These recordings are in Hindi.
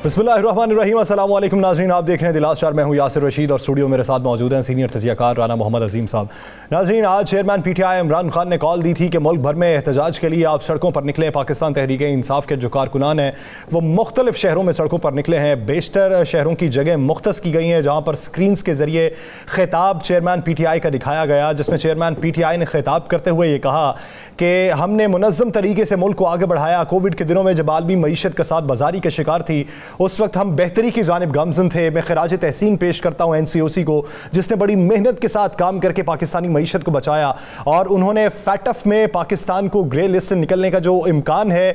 बिस्मिल्लाहिर्रहमानिर्रहीम। अस्सलाम वालेकुम नाज़रीन, आप देख रहे हैं द लास्ट आवर। मैं हूं यासिर रशीद और स्टूडियो मेरे साथ मौजूद हैं सीनियर तजियाकार राना मोहम्मद अजीम साहब। नाज़रीन, आज चेयरमैन पीटीआई इमरान खान ने कॉल दी थी कि मुल्क भर में एहतजाज के लिए आप सड़कों पर निकलें। पाकिस्तान तहरीक इंसाफ के जो कारकुनान हैं वो मुख्तलिफ शहरों में सड़कों पर निकले हैं। बेशतर शहरों की जगह मुख्तस की गई हैं जहाँ पर स्क्रीन्स के जरिए खिताब चेयरमैन पीटीआई का दिखाया गया, जिसमें चेयरमैन पीटीआई ने खिताब करते हुए ये कहा कि हमने मुनज़्ज़म तरीके से मुल्क को आगे बढ़ाया। कोविड के दिनों में जब आलमी मईशत के साथ बाजारी के शिकार थी उस वक्त हम बेहतरी की जानिब गामज़न थे। मैं खिराज तहसीन पेश करता हूँ NCOC को, जिसने बड़ी मेहनत के साथ काम करके पाकिस्तानी मईशत को बचाया और उन्होंने फैटफ में पाकिस्तान को ग्रे लिस्ट से निकलने का जो इम्कान है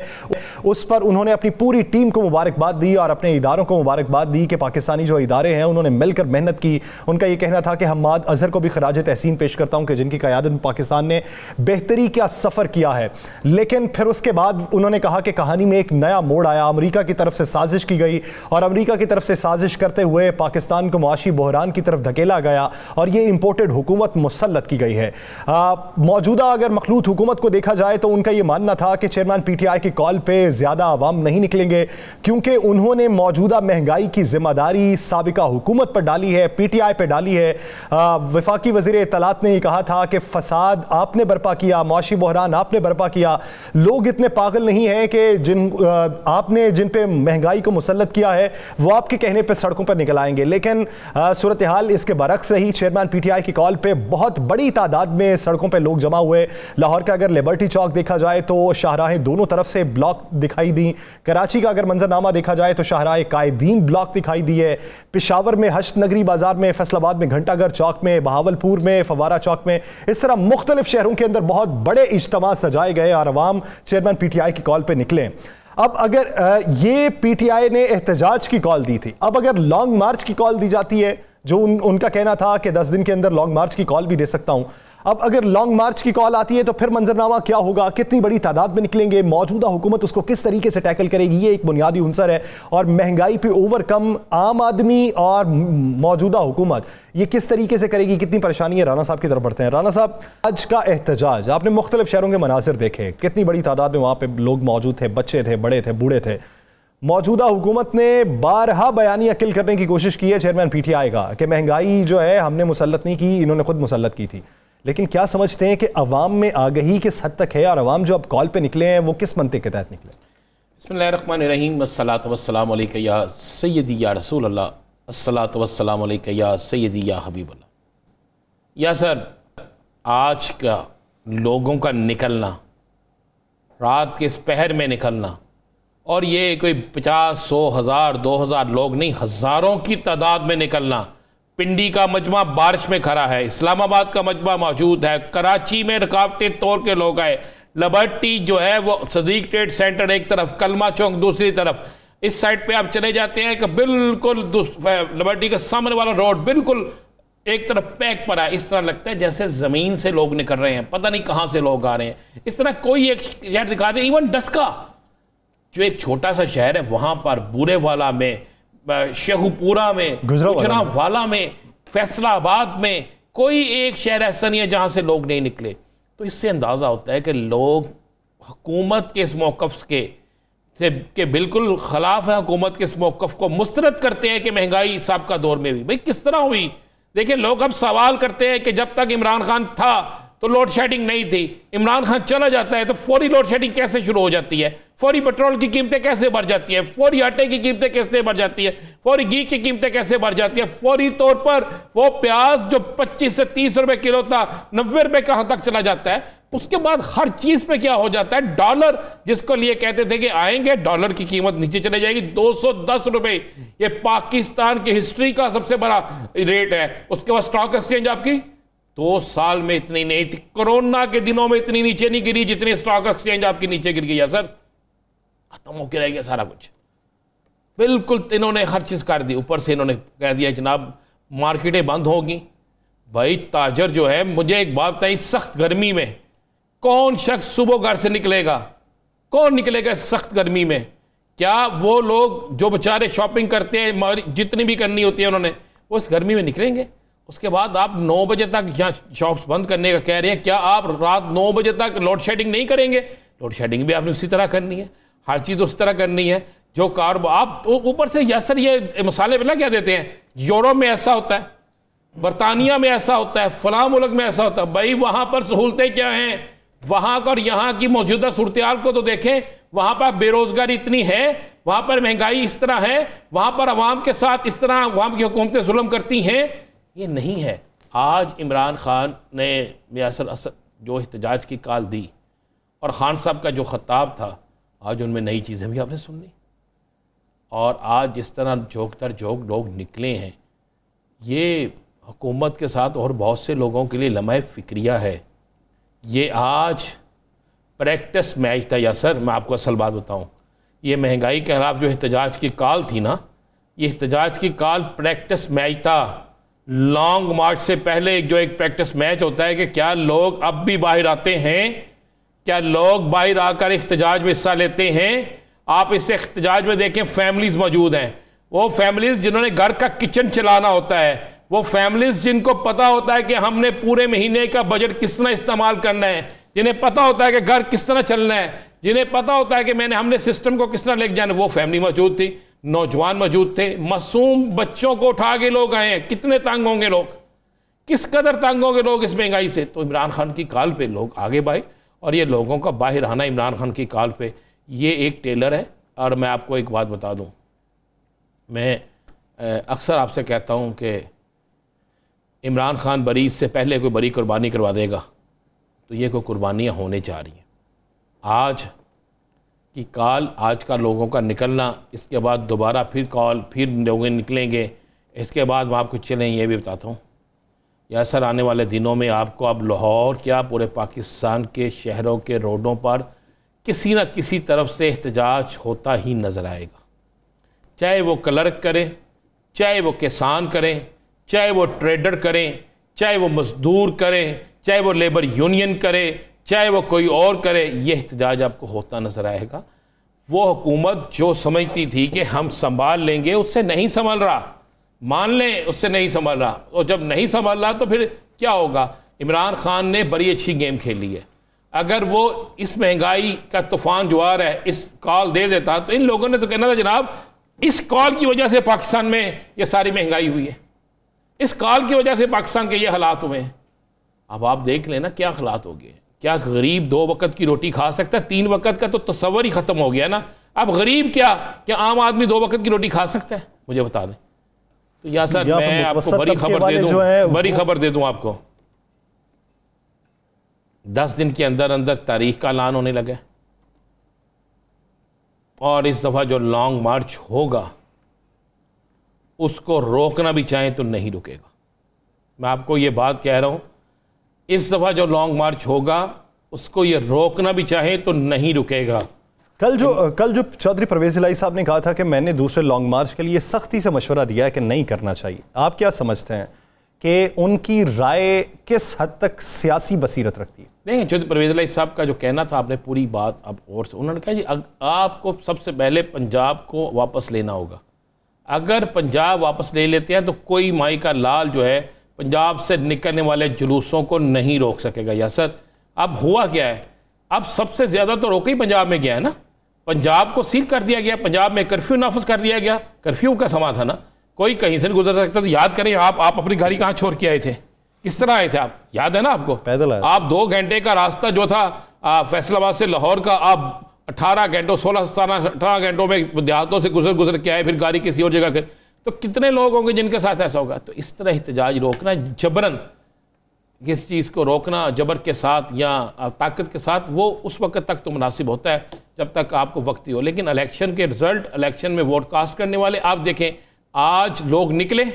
उस पर उन्होंने अपनी पूरी टीम को मुबारकबाद दी और अपने इदारों को मुबारकबाद दी कि पाकिस्तानी जो इदारे हैं उन्होंने मिलकर मेहनत की। उनका यह कहना था कि हम्माद अजहर को भी खिराज तहसीन पेश करता हूँ कि जिनकी क़यादत में पाकिस्तान ने बेहतरी का सफ़र किया है। लेकिन फिर उसके बाद उन्होंने कहा कि कहानी में एक नया मोड़ आया। अमरीका की तरफ से साजिश की गई और अमरीका की तरफ से साजिश करते हुए पाकिस्तान को मुआशी बहरान की तरफ धकेला गया और ये इंपोर्टेड हुकूमत मुसल्लत की गई है। मौजूदा अगर मखलूत हुकूमत को देखा जाए तो उनका ये मानना था कि चेयरमैन पीटीआई की कॉल पे ज़्यादा आवाम नहीं निकलेंगे क्योंकि उन्होंने मौजूदा महंगाई की जिम्मेदारी साबिका हुकूमत पर डाली है, पीटीआई पर डाली है। वफाकी वज़ीर इत्तलात ने यह कहा था कि फसाद आपने बर्पा किया, मुआशी बहरान आपने बर्पा किया। लोग इतने पागल नहीं हैं कि आपने जिन पे महंगाई को मुसल्लत किया है वो आपके कहने पे सड़कों पर निकल आएंगे। लेकिन सूरत हाल इसके बरक्स रही। चेयरमैन पीटीआई की कॉल पे बहुत बड़ी तादाद में सड़कों पे लोग जमा हुए। लाहौर का अगर लिबर्टी चौक देखा जाए तो शाहराहें दोनों तरफ से ब्लॉक दिखाई दी। कराची का अगर मंजरनामा देखा जाए तो शाहराह कायदीन ब्लॉक दिखाई दी है। पेशावर में हश्त नगरी बाजार में, फैसलाबाद में घंटाघर चौक में, बहावलपुर में फवारा चौक में, इस तरह मुख्तलिफ शहरों के अंदर बहुत बड़े इज्तिमा सजाए गए और अवाम चेयरमैन पीटीआई की कॉल पे निकले। अब अगर ये पीटीआई ने एहतजाज की कॉल दी थी, अब अगर लॉन्ग मार्च की कॉल दी जाती है जो उनका कहना था कि 10 दिन के अंदर लॉन्ग मार्च की कॉल भी दे सकता हूं, अब अगर लॉन्ग मार्च की कॉल आती है तो फिर मंजरनामा क्या होगा, कितनी बड़ी तादाद में निकलेंगे, मौजूदा हुकूमत उसको किस तरीके से टैकल करेगी, ये एक बुनियादी उनसर है। और महंगाई पे ओवरकम आम आदमी और मौजूदा हुकूमत ये किस तरीके से करेगी, कितनी परेशानी है। राना साहब की तरफ बढ़ते हैं। राना साहब, आज का एहतजाज आपने मुख्तलिफ शहरों के मनाजिर देखे, कितनी बड़ी तादाद में वहाँ पर लोग मौजूद थे, बच्चे थे, बड़े थे, बूढ़े थे। मौजूदा हुकूमत ने बारहा बयानी अकिल करने की कोशिश की है चेयरमैन पीटीआई का कि महंगाई जो है हमने मुसल्लत नहीं की, इन्होंने खुद मुसल्लत की थी। लेकिन क्या समझते हैं कि अवाम में आगही किस हद तक है और अवाम जो अब कॉल पे निकले हैं वो किस मंतिक के तहत निकले? बिस्मिल्लाहिर्रहमानिर्रहीम। अस्सलातु वस्सलामु अलैका या सय्यदी या रसूल अल्लाह, अस्सलातु वस्सलामु अलैका या सय्यदी या हबीब अल्लाह। या सर, आज का लोगों का निकलना, रात के इस पहर में निकलना, और ये कोई 50, 100, 1000, 2000 लोग नहीं, हज़ारों की तादाद में निकलना। पिंडी का मजमा बारिश में खड़ा है, इस्लामाबाद का मजमा मौजूद है, कराची में रुकावटें तोड़ के लोग आए, लिबर्टी जो है वो सदीक ट्रेड सेंटर एक तरफ, कलमा चौक दूसरी तरफ। इस साइड पे आप चले जाते हैं कि बिल्कुल लिबर्टी के सामने वाला रोड बिल्कुल एक तरफ पैक पड़ा है। इस तरह लगता है जैसे ज़मीन से लोग निकल रहे हैं, पता नहीं कहाँ से लोग आ रहे हैं। इस तरह कोई एक शहर दिखा दे, इवन डस्का जो एक छोटा सा शहर है वहाँ पर बूरेवाला में, शेखुपुरा में, गुजरांवाला में, फैसलाबाद में कोई एक शहर ऐसा नहीं है जहाँ से लोग नहीं निकले। तो इससे अंदाज़ा होता है कि लोग हुकूमत के इस मौक़िफ़ के बिल्कुल ख़िलाफ़ है, हुकूमत के इस मौक़िफ़ को मुस्तरद करते हैं कि महंगाई साबिक़ा दौर में हुई। भाई किस तरह हुई? देखिए, लोग अब सवाल करते हैं कि जब तक इमरान खान था तो लोड शेडिंग नहीं थी, इमरान खान चला जाता है तो फौरी लोड शेडिंग कैसे शुरू हो जाती है, फौरी पेट्रोल की कीमतें कैसे बढ़ जाती है, फौरी आटे की कीमतें कैसे बढ़ जाती है, फौरी घी की कीमतें कैसे बढ़ जाती है, फौरी तौर पर वो प्याज जो 25 से 30 रुपए किलो था 90 रुपए कहां तक चला जाता है। उसके बाद हर चीज पे क्या हो जाता है, डॉलर जिसको लिए कहते थे कि आएंगे, डॉलर की कीमत नीचे चले जाएगी 210 रुपए। ये पाकिस्तान की हिस्ट्री का सबसे बड़ा रेट है। उसके बाद स्टॉक एक्सचेंज आपकी 2 साल में इतनी नहीं थी, कोरोना के दिनों में इतनी नीचे नहीं गिरी जितनी स्टॉक एक्सचेंज आपकी नीचे गिर गई है। सर खत्म होकर रह गया सारा कुछ, बिल्कुल इन्होंने हर चीज कर दी। ऊपर से इन्होंने कह दिया जनाब मार्केटें बंद होगी। भाई ताजर जो है, मुझे एक बात बताइए, सख्त गर्मी में कौन शख्स सुबह घर से निकलेगा? कौन निकलेगा इस सख्त गर्मी में? क्या वो लोग जो बेचारे शॉपिंग करते हैं, जितनी भी करनी होती है उन्होंने, वो इस गर्मी में निकलेंगे? उसके बाद आप 9 बजे तक यहाँ शॉप्स बंद करने का कह रहे हैं, क्या आप रात 9 बजे तक लोड शेडिंग नहीं करेंगे? लोड शेडिंग भी आपने उसी तरह करनी है, हर चीज़ उस तरह करनी है। जो कारोबार आप तो ऊपर से यासर ये मसाले बिना क्या देते हैं, यूरोप में ऐसा होता है, बरतानिया में ऐसा होता है, फलां मुल्क में ऐसा होता है। भाई वहाँ पर सहूलतें क्या हैं, वहाँ का और यहाँ की मौजूदा सूरत हाल को तो देखें। वहाँ पर बेरोज़गारी इतनी है, वहाँ पर महंगाई इस तरह है, वहाँ पर अवाम के साथ इस तरह वहाँ की हुकूमतें जुल्म करती हैं, ये नहीं है। आज इमरान खान ने यासर असद जो एहतजाज की कॉल दी और खान साहब का जो खिताब था, आज उनमें नई चीज़ें भी आपने सुन ली। और आज जिस तरह झोंक दर झोंक लोग निकले हैं, ये हुकूमत के साथ और बहुत से लोगों के लिए लम्हा फ़िक्रिया है। ये आज प्रैक्टिस मैच था यासर। मैं आपको असल बात बताऊं, ये महंगाई के खिलाफ जो एहतजाज की कॉल थी ना, ये एहतजाज की कॉल प्रैक्टिस मैच था। लॉन्ग मार्च से पहले जो एक प्रैक्टिस मैच होता है कि क्या लोग अब भी बाहर आते हैं, क्या लोग बाहर आकर एहतजाज में हिस्सा लेते हैं। आप इस एहतजाज में देखें फैमिलीज़ मौजूद हैं, वो फैमिलीज़ जिन्होंने घर का किचन चलाना होता है, वो फैमिलीज़ जिनको पता होता है कि हमने पूरे महीने का बजट किस तरह इस्तेमाल करना है, जिन्हें पता होता है कि घर किस तरह चलना है, जिन्हें पता होता है कि हमने सिस्टम को किस तरह लेके जाना, वो फैमिली मौजूद थी। नौजवान मौजूद थे, मासूम बच्चों को उठा के लोग आए हैं। कितने तंग होंगे लोग, किस कदर तंग होंगे लोग इस महंगाई से। तो इमरान खान की कॉल पे लोग आगे बढ़े और ये लोगों का बाहर आना इमरान खान की कॉल पे, ये एक टेलर है। और मैं आपको एक बात बता दूं, मैं अक्सर आपसे कहता हूं कि इमरान खान बरी इससे पहले कोई बड़ी कुर्बानी करवा देगा, तो ये कोई कुर्बानियाँ होने जा रही हैं। आज की कॉल, आज का लोगों का निकलना, इसके बाद दोबारा फिर कॉल, फिर लोग निकलेंगे, इसके बाद मैं आपको चलें ये भी बताता हूँ यासर, आने वाले दिनों में आपको अब लाहौर क्या पूरे पाकिस्तान के शहरों के रोडों पर किसी न किसी तरफ से एहतजाज होता ही नज़र आएगा। चाहे वो क्लर्क करें, चाहे वो किसान करें, चाहे वो ट्रेडर करें, चाहे वो मजदूर करें, चाहे वो लेबर यूनियन करे, चाहे वो कोई और करे, ये एहतजाज आपको होता नज़र आएगा। वो हुकूमत जो समझती थी कि हम संभाल लेंगे, उससे नहीं संभल रहा। मान लें उससे नहीं संभल रहा, और जब नहीं संभल रहा तो फिर क्या होगा। इमरान खान ने बड़ी अच्छी गेम खेली है। अगर वो इस महंगाई का तूफ़ान जो आ रहा है इस कॉल दे देता, तो इन लोगों ने तो कहना था जनाब इस कॉल की वजह से पाकिस्तान में ये सारी महंगाई हुई है, इस कॉल की वजह से पाकिस्तान के ये हालात हुए हैं। अब आप देख लेना क्या हालात हो गए। क्या गरीब 2 वक्त की रोटी खा सकता है? 3 वक्त का तो तस्वर ही ख़त्म हो गया ना। अब गरीब क्या आम आदमी 2 वक्त की रोटी खा सकता है? मुझे बता दें। तो यासर मैं आपको बड़ी खबर दे दूं, बड़ी खबर दे दूं आपको, 10 दिन के अंदर अंदर तारीख का ऐलान होने लगा, और इस दफ़ा जो लॉन्ग मार्च होगा उसको रोकना भी चाहें तो नहीं रुकेगा। मैं आपको ये बात कह रहा हूँ, इस दफ़ा जो लॉन्ग मार्च होगा उसको ये रोकना भी चाहे तो नहीं रुकेगा। कल जो चौधरी परवेज़ इलाही साहब ने कहा था कि मैंने दूसरे लॉन्ग मार्च के लिए सख्ती से मशवरा दिया है कि नहीं करना चाहिए, आप क्या समझते हैं कि उनकी राय किस हद तक सियासी बसीरत रखती है? नहीं, चौधरी परवेज़ इलाही साहब का जो कहना था, आपने पूरी बात अब और से उन्होंने कहा जी आपको सबसे पहले पंजाब को वापस लेना होगा। अगर पंजाब वापस ले लेते हैं तो कोई माई का लाल जो है पंजाब से निकलने वाले जुलूसों को नहीं रोक सकेगा। यासर अब हुआ क्या है, अब सबसे ज़्यादा तो रोक ही पंजाब में गया है ना। पंजाब को सील कर दिया गया, पंजाब में कर्फ्यू नाफिज कर दिया गया। कर्फ्यू का समा था ना, कोई कहीं से नहीं गुजर सकता। तो याद करें आप अपनी गाड़ी कहाँ छोड़ के आए थे, किस तरह आए थे आप, याद है ना आपको? पैदल आए। आप 2 घंटे का रास्ता जो था फैसलाबाद से लाहौर का, आप 18 घंटों 18 घंटों में देहातों से गुजर के आए, फिर गाड़ी किसी और जगह कर। तो कितने लोग होंगे जिनके साथ ऐसा होगा? तो इस तरह एहतजाज रोकना, जबरन किस चीज़ को रोकना जबर के साथ या ताकत के साथ, वो उस वक्त तक तो मुनासिब होता है जब तक आपको वक्त ही हो। लेकिन इलेक्शन के रिजल्ट, इलेक्शन में वोट कास्ट करने वाले, आप देखें आज लोग निकले,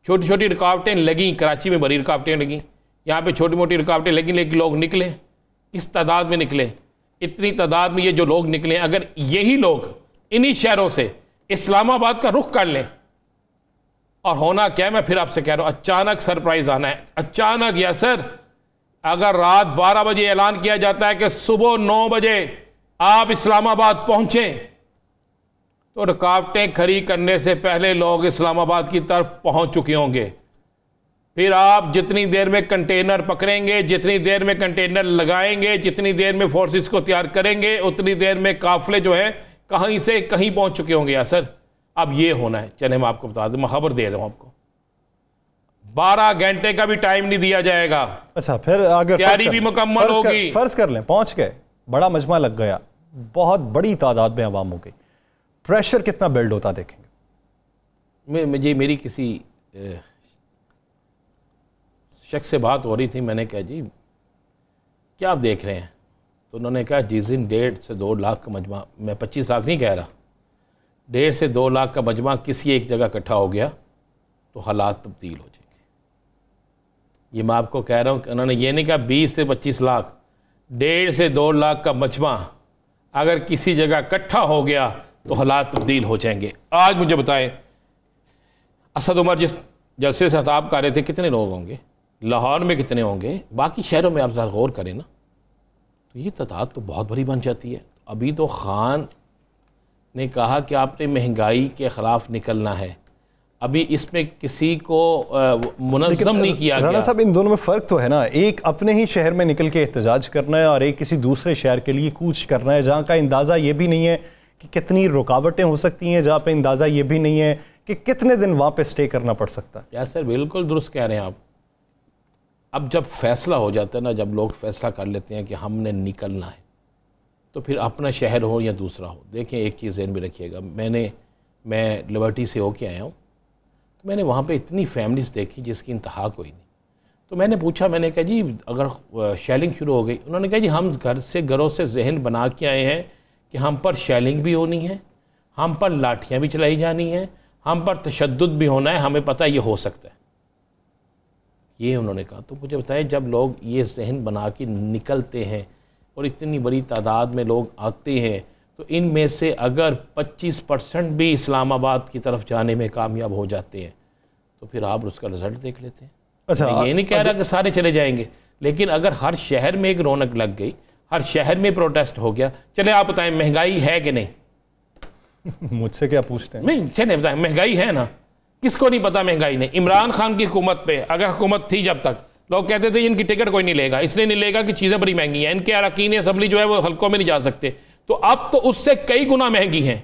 छोटी छोटी रुकावटें लगी, कराची में बड़ी रुकावटें लगी, यहाँ पे छोटी मोटी रुकावटें लगी, लेकिन लोग निकले। किस तादाद में निकले? इतनी तादाद में ये जो लोग निकले, अगर यही लोग इन्हीं शहरों से इस्लामाबाद का रुख कर लें, और होना क्या है, मैं फिर आपसे कह रहा हूँ, अचानक सरप्राइज आना है। अचानक यासर, अगर रात 12 बजे ऐलान किया जाता है कि सुबह 9 बजे आप इस्लामाबाद पहुंचें, तो रुकावटें खड़ी करने से पहले लोग इस्लामाबाद की तरफ पहुंच चुके होंगे। फिर आप जितनी देर में कंटेनर पकड़ेंगे, जितनी देर में कंटेनर लगाएंगे, जितनी देर में फोर्सेस को तैयार करेंगे, उतनी देर में काफिले जो है कहीं से कहीं पहुंच चुके होंगे यार सर। अब ये होना है, चले मैं आपको बता दूं, मैं खबर दे रहा हूं आपको, 12 घंटे का भी टाइम नहीं दिया जाएगा। अच्छा, फिर अगर तैयारी भी मुकम्मल होगी, फर्ज कर लें पहुंच गए, बड़ा मजमा लग गया, बहुत बड़ी तादाद में आवाम हो गई, प्रेशर कितना बिल्ड होता देखेंगे। मुझे मेरी किसी शख्स से बात हो रही थी, मैंने कहा जी क्या आप देख रहे हैं, तो उन्होंने कहा जिस दिन 1.5 से 2 लाख का मजमा, मैं 25 लाख नहीं कह रहा, 1.5 से 2 लाख का मजमा किसी एक जगह इकट्ठा हो गया तो हालात तब्दील हो जाएंगे। ये मैं आपको कह रहा हूँ, उन्होंने ये नहीं कहा 20 से 25 लाख, 1.5 से 2 लाख का मजमा अगर किसी जगह इकट्ठा हो गया तो हालात तब्दील हो जाएंगे। आज मुझे बताएं, असद उमर जिस जलसे से खिताब कर रहे थे, कितने लोग होंगे, लाहौर में कितने होंगे, बाकी शहरों में आप ज़रा गौर करें ना, तो ये तादाद तो बहुत बड़ी बन जाती है। अभी तो खान ने कहा कि आपने महंगाई के ख़िलाफ़ निकलना है, अभी इसमें किसी को मुनज़्ज़म नहीं किया गया। राणा साहब, इन दोनों में फ़र्क तो है ना, एक अपने ही शहर में निकल के एहतजाज करना है और एक किसी दूसरे शहर के लिए कूच करना है, जहाँ का अंदाज़ा ये भी नहीं है कि कितनी रुकावटें हो सकती हैं, जहाँ पे अंदाज़ा ये भी नहीं है कि कितने दिन वहाँ पे स्टे करना पड़ सकता है। या सर बिल्कुल दुरुस्त कह रहे हैं आप। अब जब फैसला हो जाता है ना, जब लोग फैसला कर लेते हैं कि हमने निकलना है, तो फिर अपना शहर हो या दूसरा हो, देखें एक चीज़ ज़हन में रखिएगा, मैं लिबर्टी से होके आया हूँ, तो मैंने वहाँ पे इतनी फैमिलीज़ देखी जिसकी इंतहा कोई नहीं। तो मैंने पूछा, मैंने कहा जी अगर शेलिंग शुरू हो गई, उन्होंने कहा जी हम घरों से जहन बना के आए हैं कि हम पर शेलिंग भी होनी है, हम पर लाठियाँ भी चलाई जानी हैं, हम पर तशद्दुद भी होना है, हमें पता है ये हो सकता है, ये उन्होंने कहा। तो मुझे बताएं, जब लोग ये जहन बना के निकलते हैं और इतनी बड़ी तादाद में लोग आते हैं, तो इनमें से अगर 25% भी इस्लामाबाद की तरफ जाने में कामयाब हो जाते हैं, तो फिर आप उसका रिज़ल्ट देख लेते हैं। अच्छा, मैं ये नहीं कह रहा कि सारे चले जाएंगे, लेकिन अगर हर शहर में एक रौनक लग गई, हर शहर में प्रोटेस्ट हो गया। चले आप बताएं महंगाई है कि नहीं? मुझसे क्या पूछते हैं? नहीं, चले बताएं महंगाई है ना, किसको नहीं पता महंगाई नहीं। इमरान खान की हुकूमत पे, अगर हुकूमत थी जब तक, लोग कहते थे इनकी टिकट कोई नहीं लेगा, इसलिए नहीं लेगा कि चीज़ें बड़ी महंगी हैं, इनके अरकान असम्बली जो है वो हल्कों में नहीं जा सकते। तो अब तो उससे कई गुना महंगी हैं।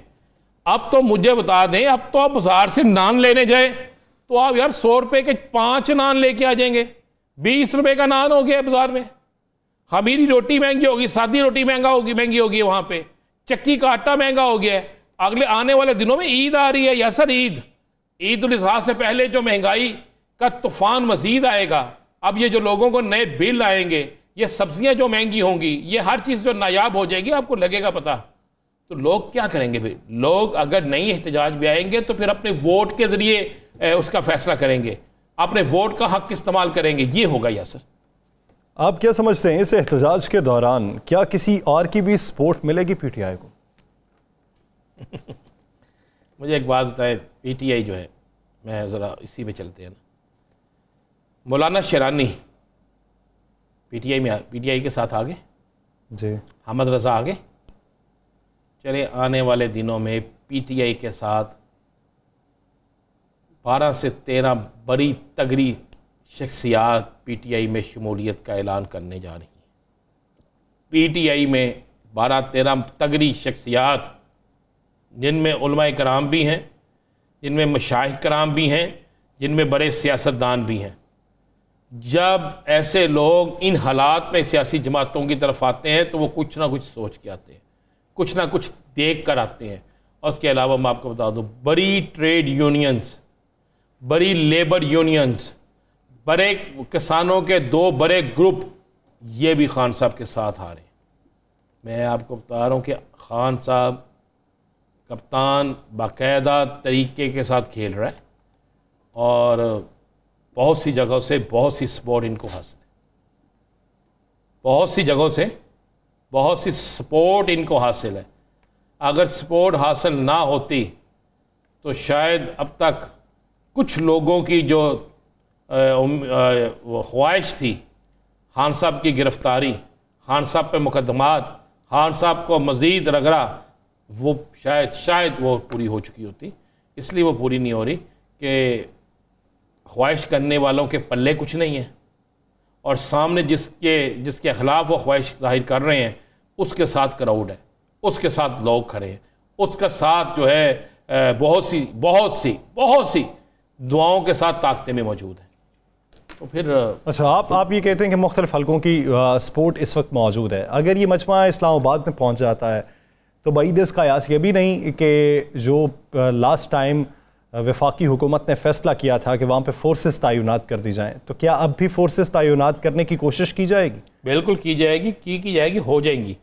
अब तो मुझे बता दें, अब तो आप बाजार से नान लेने जाए तो आप यार 100 रुपये के 5 नान लेके आ जाएंगे, 20 रुपये का नान हो गया बाजार में। खमीरी रोटी महंगी होगी, सादी रोटी महंगी होगी वहाँ पे, चक्की का आटा महंगा हो गया है। अगले आने वाले दिनों में ईद आ रही है या सर, ईद उल अज़हा से पहले जो महंगाई का तूफान मजीद आएगा। अब ये जो लोगों को नए बिल आएंगे, ये सब्जियां जो महंगी होंगी, ये हर चीज़ जो नायाब हो जाएगी, आपको लगेगा पता। तो लोग क्या करेंगे भाई? लोग अगर नई एहतजाज भी आएंगे तो फिर अपने वोट के ज़रिए उसका फैसला करेंगे, अपने वोट का हक इस्तेमाल करेंगे, ये होगा। या सर, आप क्या समझते हैं, इस एहतजाज के दौरान क्या किसी और की भी सपोर्ट मिलेगी पीटीआई को? मुझे एक बात बताएं, पीटीआई जो है, मैं ज़रा इसी पे चलते हैं ना, मौलाना शेरानी पीटीआई के साथ आगे जी, हमद रज़ा आगे। चले आने वाले दिनों में पीटीआई के साथ 12 से 13 बड़ी तगड़ी शख्सियात पीटीआई में शमूलियत का ऐलान करने जा रही हैं। पीटीआई में 12-13 तगड़ी शख्सियात, जिनमें उलमाए कराम भी हैं, जिनमें मशाइख कराम भी हैं, जिनमें बड़े सियासतदान भी हैं। जब ऐसे लोग इन हालात में सियासी जमातों की तरफ आते हैं तो वो कुछ ना कुछ सोच के आते हैं, कुछ ना कुछ देख कर आते हैं। और उसके अलावा मैं आपको बता दूं, बड़ी ट्रेड यूनियंस, बड़ी लेबर यूनियंस, बड़े किसानों के 2 बड़े ग्रुप, ये भी खान साहब के साथ आ रहे हैं। मैं आपको बता रहा हूँ कि खान साहब कप्तान बाकायदा तरीके के साथ खेल रहा है और बहुत सी जगहों से बहुत सी सपोर्ट इनको हासिल है, बहुत सी जगहों से बहुत सी सपोर्ट इनको हासिल है। अगर सपोर्ट हासिल ना होती तो शायद अब तक कुछ लोगों की जो ख्वाहिश थी, खान साहब की गिरफ्तारी, खान साहब पे मुकदमात, खान साहब को मज़ीद रगड़ा, वो शायद वो पूरी हो चुकी होती। इसलिए वो पूरी नहीं हो रही कि ख्वाहिश करने वालों के पल्ले कुछ नहीं है और सामने जिसके ख़िलाफ़ वो ख्वाहिश जाहिर कर रहे हैं उसके साथ क्राउड है, उसके साथ लोग खड़े हैं। उसका साथ जो है बहुत सी दुआओं के साथ ताकतें में मौजूद हैं। तो फिर अच्छा, आप ये कहते हैं कि मुख्तलिफ हल्कों की सपोर्ट इस वक्त मौजूद है। अगर ये मजमा इस्लामाबाद में पहुँच जाता है तो बईद इसका यास ये भी नहीं कि जो लास्ट टाइम वफाकी हुकूमत ने फ़ैसला किया था कि वहाँ पे फोर्सेस तैनात कर दी जाएँ, तो क्या अब भी फोर्सेस तैनात करने की कोशिश की जाएगी? बिल्कुल की जाएगी, की जाएगी, हो जाएंगी।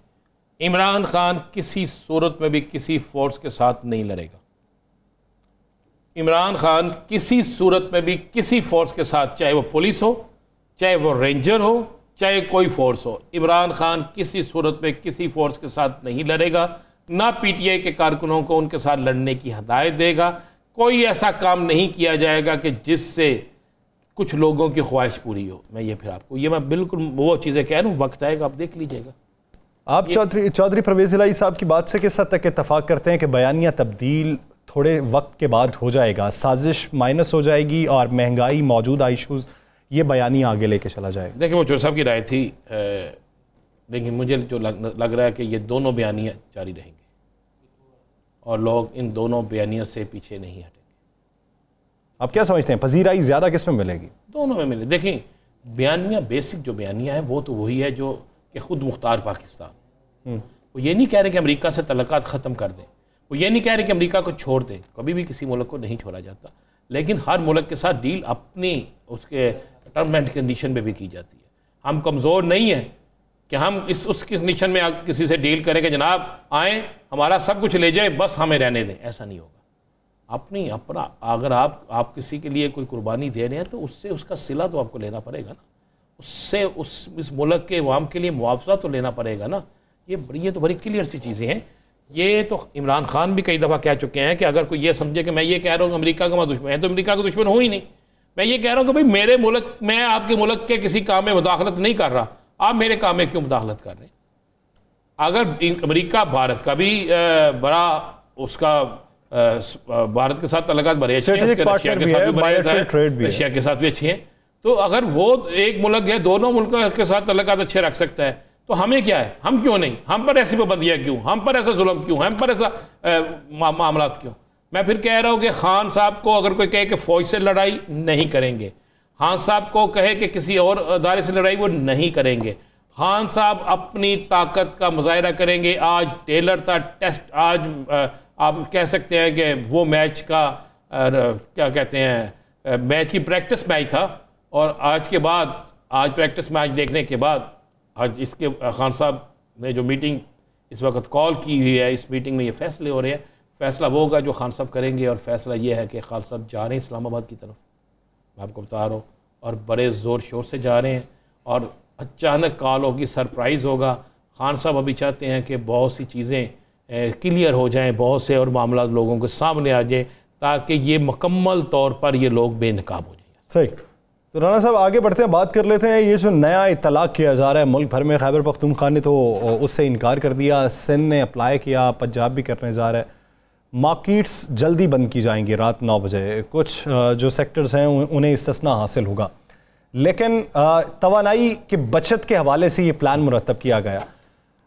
इमरान खान किसी सूरत में भी किसी फोर्स के साथ नहीं लड़ेगा। इमरान खान किसी सूरत में भी किसी फोर्स के साथ, चाहे वो पुलिस हो, चाहे वो रेंजर हो, चाहे कोई फोर्स हो, इमरान खान किसी सूरत में किसी फोर्स के साथ नहीं लड़ेगा। ना पीटीआई के कारकुनों को उनके साथ लड़ने की हदायत देगा। कोई ऐसा काम नहीं किया जाएगा कि जिससे कुछ लोगों की ख्वाहिश पूरी हो। मैं बिल्कुल वो चीज़ें कह रहा हूँ, वक्त आएगा, आप देख लीजिएगा। आप चौधरी परवेज़ इलाही साहब की बात से किस हद तक इत्तफाक करते हैं कि बयानिया तब्दील थोड़े वक्त के बाद हो जाएगा, साजिश माइनस हो जाएगी और महंगाई, मौजूदा इशूज़, ये बयानिया आगे लेके चला जाएगा? देखिए, वो चौधरी साहब की राय थी, लेकिन मुझे जो लग रहा है कि ये दोनों बयानियाँ जारी रहेंगे और लोग इन दोनों बयानियों से पीछे नहीं हटेंगे। आप क्या समझते हैं, पजीराई ज़्यादा किस में मिलेगी? दोनों में मिले। देखें, बयानियाँ, बेसिक जो बयानियाँ हैं वो तो वही है जो कि खुद मुख्तार पाकिस्तान, वो ये नहीं कह रहे कि अमेरिका से तल्लुकात ख़त्म कर दें, वो ये नहीं कह रहे कि अमेरिका को छोड़ दें, कभी भी किसी मुल्क को नहीं छोड़ा जाता, लेकिन हर मुल्क के साथ डील अपनी उसके टर्म एंड कंडीशन में भी की जाती है। हम कमज़ोर नहीं हैं कि हम उस कंडीशन में किसी से डील करें कि जनाब आएँ, हमारा सब कुछ ले जाए, बस हमें रहने दें, ऐसा नहीं होगा। अपना अगर आप किसी के लिए कोई कुर्बानी दे रहे हैं तो उससे उसका सिला तो आपको लेना पड़ेगा ना, उससे इस मुल्क के अवाम के लिए मुआवजा तो लेना पड़ेगा ना। ये तो बड़ी क्लियर सी चीज़ें हैं। ये तो इमरान खान भी कई दफ़ा कह चुके हैं कि अगर कोई ये समझे कि मैं ये कह रहा हूँ अमेरिका का मैं दुश्मन है, तो अमेरिका का दुश्मन हूँ ही नहीं। मैं ये कह रहा हूँ कि भाई मेरे मुल्क, मैं आपके मुल्क के किसी काम में मुदाखलत नहीं कर रहा, आप मेरे काम में क्यों मुदाखलत कर रहे हैं? अगर अमेरिका भारत का भी बड़ा उसका भारत के साथ तल्लुकात बड़े अच्छे हैं, रशिया के साथ भी बड़े हैं, रशिया के साथ भी अच्छे हैं, तो अगर वो एक मुल्क है दोनों मुल्कों के साथ तल्लुकात अच्छे रख सकता है, तो हमें क्या है, हम क्यों नहीं? हम पर ऐसी पाबंदियाँ क्यों, हम पर ऐसा जुल्म क्यों, हम पर ऐसा मामला क्यों? मैं फिर कह रहा हूँ कि खान साहब को अगर कोई कहे कि फ़ौज से लड़ाई नहीं करेंगे, खान साहब को कहे कि किसी और अदारे से लड़ाई, वो नहीं करेंगे। खान साहब अपनी ताकत का मुजाहिरा करेंगे। आज टेलर था टेस्ट, आज आप कह सकते हैं कि वो मैच का क्या कहते हैं, मैच की प्रैक्टिस मैच था, और आज के बाद, आज प्रैक्टिस मैच देखने के बाद, आज इसके खान साहब ने जो मीटिंग इस वक्त कॉल की हुई है, इस मीटिंग में ये फैसले हो रहे हैं। फैसला वो होगा जो खान साहब करेंगे, और फैसला ये है कि खान साहब जा रहे हैं इस्लामाबाद की तरफ, मैं आपको बता रहा हूँ, और बड़े ज़ोर शोर से जा रहे हैं, और अचानक कॉल होगी, सरप्राइज़ होगा। खान साहब अभी चाहते हैं कि बहुत सी चीज़ें क्लियर हो जाएं, बहुत से और मामला लोगों के सामने आ जाए, ताकि ये मुकम्मल तौर पर ये लोग बेनकाब हो जाएं। सही। तो राना साहब आगे बढ़ते हैं, बात कर लेते हैं ये जो नया इतलाक़ किया जा रहा है मुल्क भर में। खैबर पख्तूनख्वा ने तो उससे इनकार कर दिया, सिंध ने अप्लाई किया, पंजाब भी करने जा रहा है। मार्केट्स जल्दी बंद की जाएंगी रात 9 बजे, कुछ जो सेक्टर्स हैं उन्हें इस्तिस्ना हासिल होगा, लेकिन तवानाई की बचत के हवाले से ये प्लान मुरतब किया गया।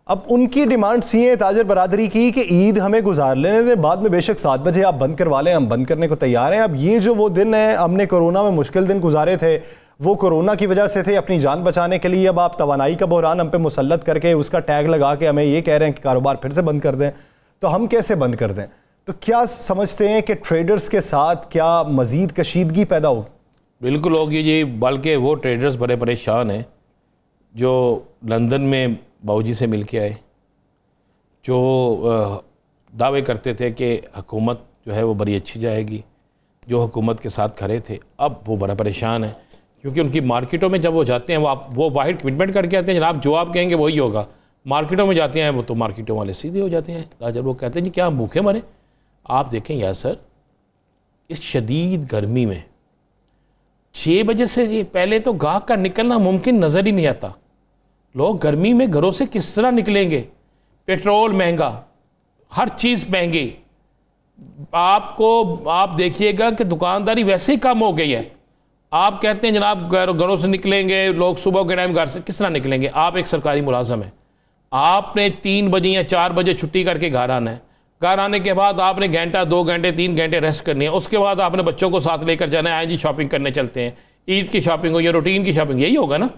अब उनकी डिमांड्स ये ताजर बरादरी की कि ईद हमें गुजार लेने दें, बाद में बेशक 7 बजे आप बंद करवा लें, हम बंद करने को तैयार हैं। अब ये जो वो दिन है, हमने कोरोना में मुश्किल दिन गुजारे थे, वो कोरोना की वजह से थे, अपनी जान बचाने के लिए। अब आप तवानाई का बहरान हम पे मुसल्लत करके उसका टैग लगा के हमें ये कह रहे हैं कि कारोबार फिर से बंद कर दें, तो हम कैसे बंद कर दें? तो क्या समझते हैं कि ट्रेडर्स के साथ क्या मज़ीद कशीदगी पैदा होगी? बिल्कुल होगी जी, बल्कि वो ट्रेडर्स बड़े परेशान हैं जो लंदन में बाऊजी से मिल के आए, जो दावे करते थे कि हुकूमत जो है वो बड़ी अच्छी जाएगी, जो हुकूमत के साथ खड़े थे, अब वो बड़ा परेशान है, क्योंकि उनकी मार्केटों में जब वो जाते हैं, वो वाहिद कमिटमेंट करके आते हैं, जनाब जो आप कहेंगे वही होगा। मार्केटों में जाते हैं वो तो मार्केटों वाले सीधे हो जाते हैं। जब वो कहते हैं जी क्या हम भूखे मरे, आप देखें यार सर, इस शदीद गर्मी में 6 बजे से पहले तो गाहक का निकलना मुमकिन नज़र ही नहीं आता। लोग गर्मी में घरों से किस तरह निकलेंगे? पेट्रोल महंगा, हर चीज़ महंगी। आप देखिएगा कि दुकानदारी वैसे ही कम हो गई है। आप कहते हैं जनाब घरों से निकलेंगे, लोग सुबह के टाइम घर से किस तरह निकलेंगे? आप एक सरकारी मुलाजम है, आपने 3 बजे या 4 बजे छुट्टी करके घर आना है, घर आने के बाद आपने घंटा 2 घंटे 3 घंटे रेस्ट करनी है, उसके बाद आपने बच्चों को साथ लेकर जाना है, आए जी शॉपिंग करने चलते हैं, ईद की शॉपिंग हो या रूटीन की शॉपिंग, यही होगा ना।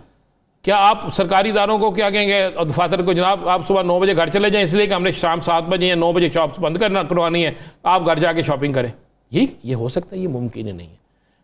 क्या आप सरकारी इदारों को क्या कहेंगे दफातर को, जनाब आप सुबह 9 बजे घर चले जाएं इसलिए कि हमने शाम 7 बजे या 9 बजे शॉप्स बंद करवानी है, आप घर जाके शॉपिंग करें? ये हो सकता है? ये मुमकिन ही नहीं है।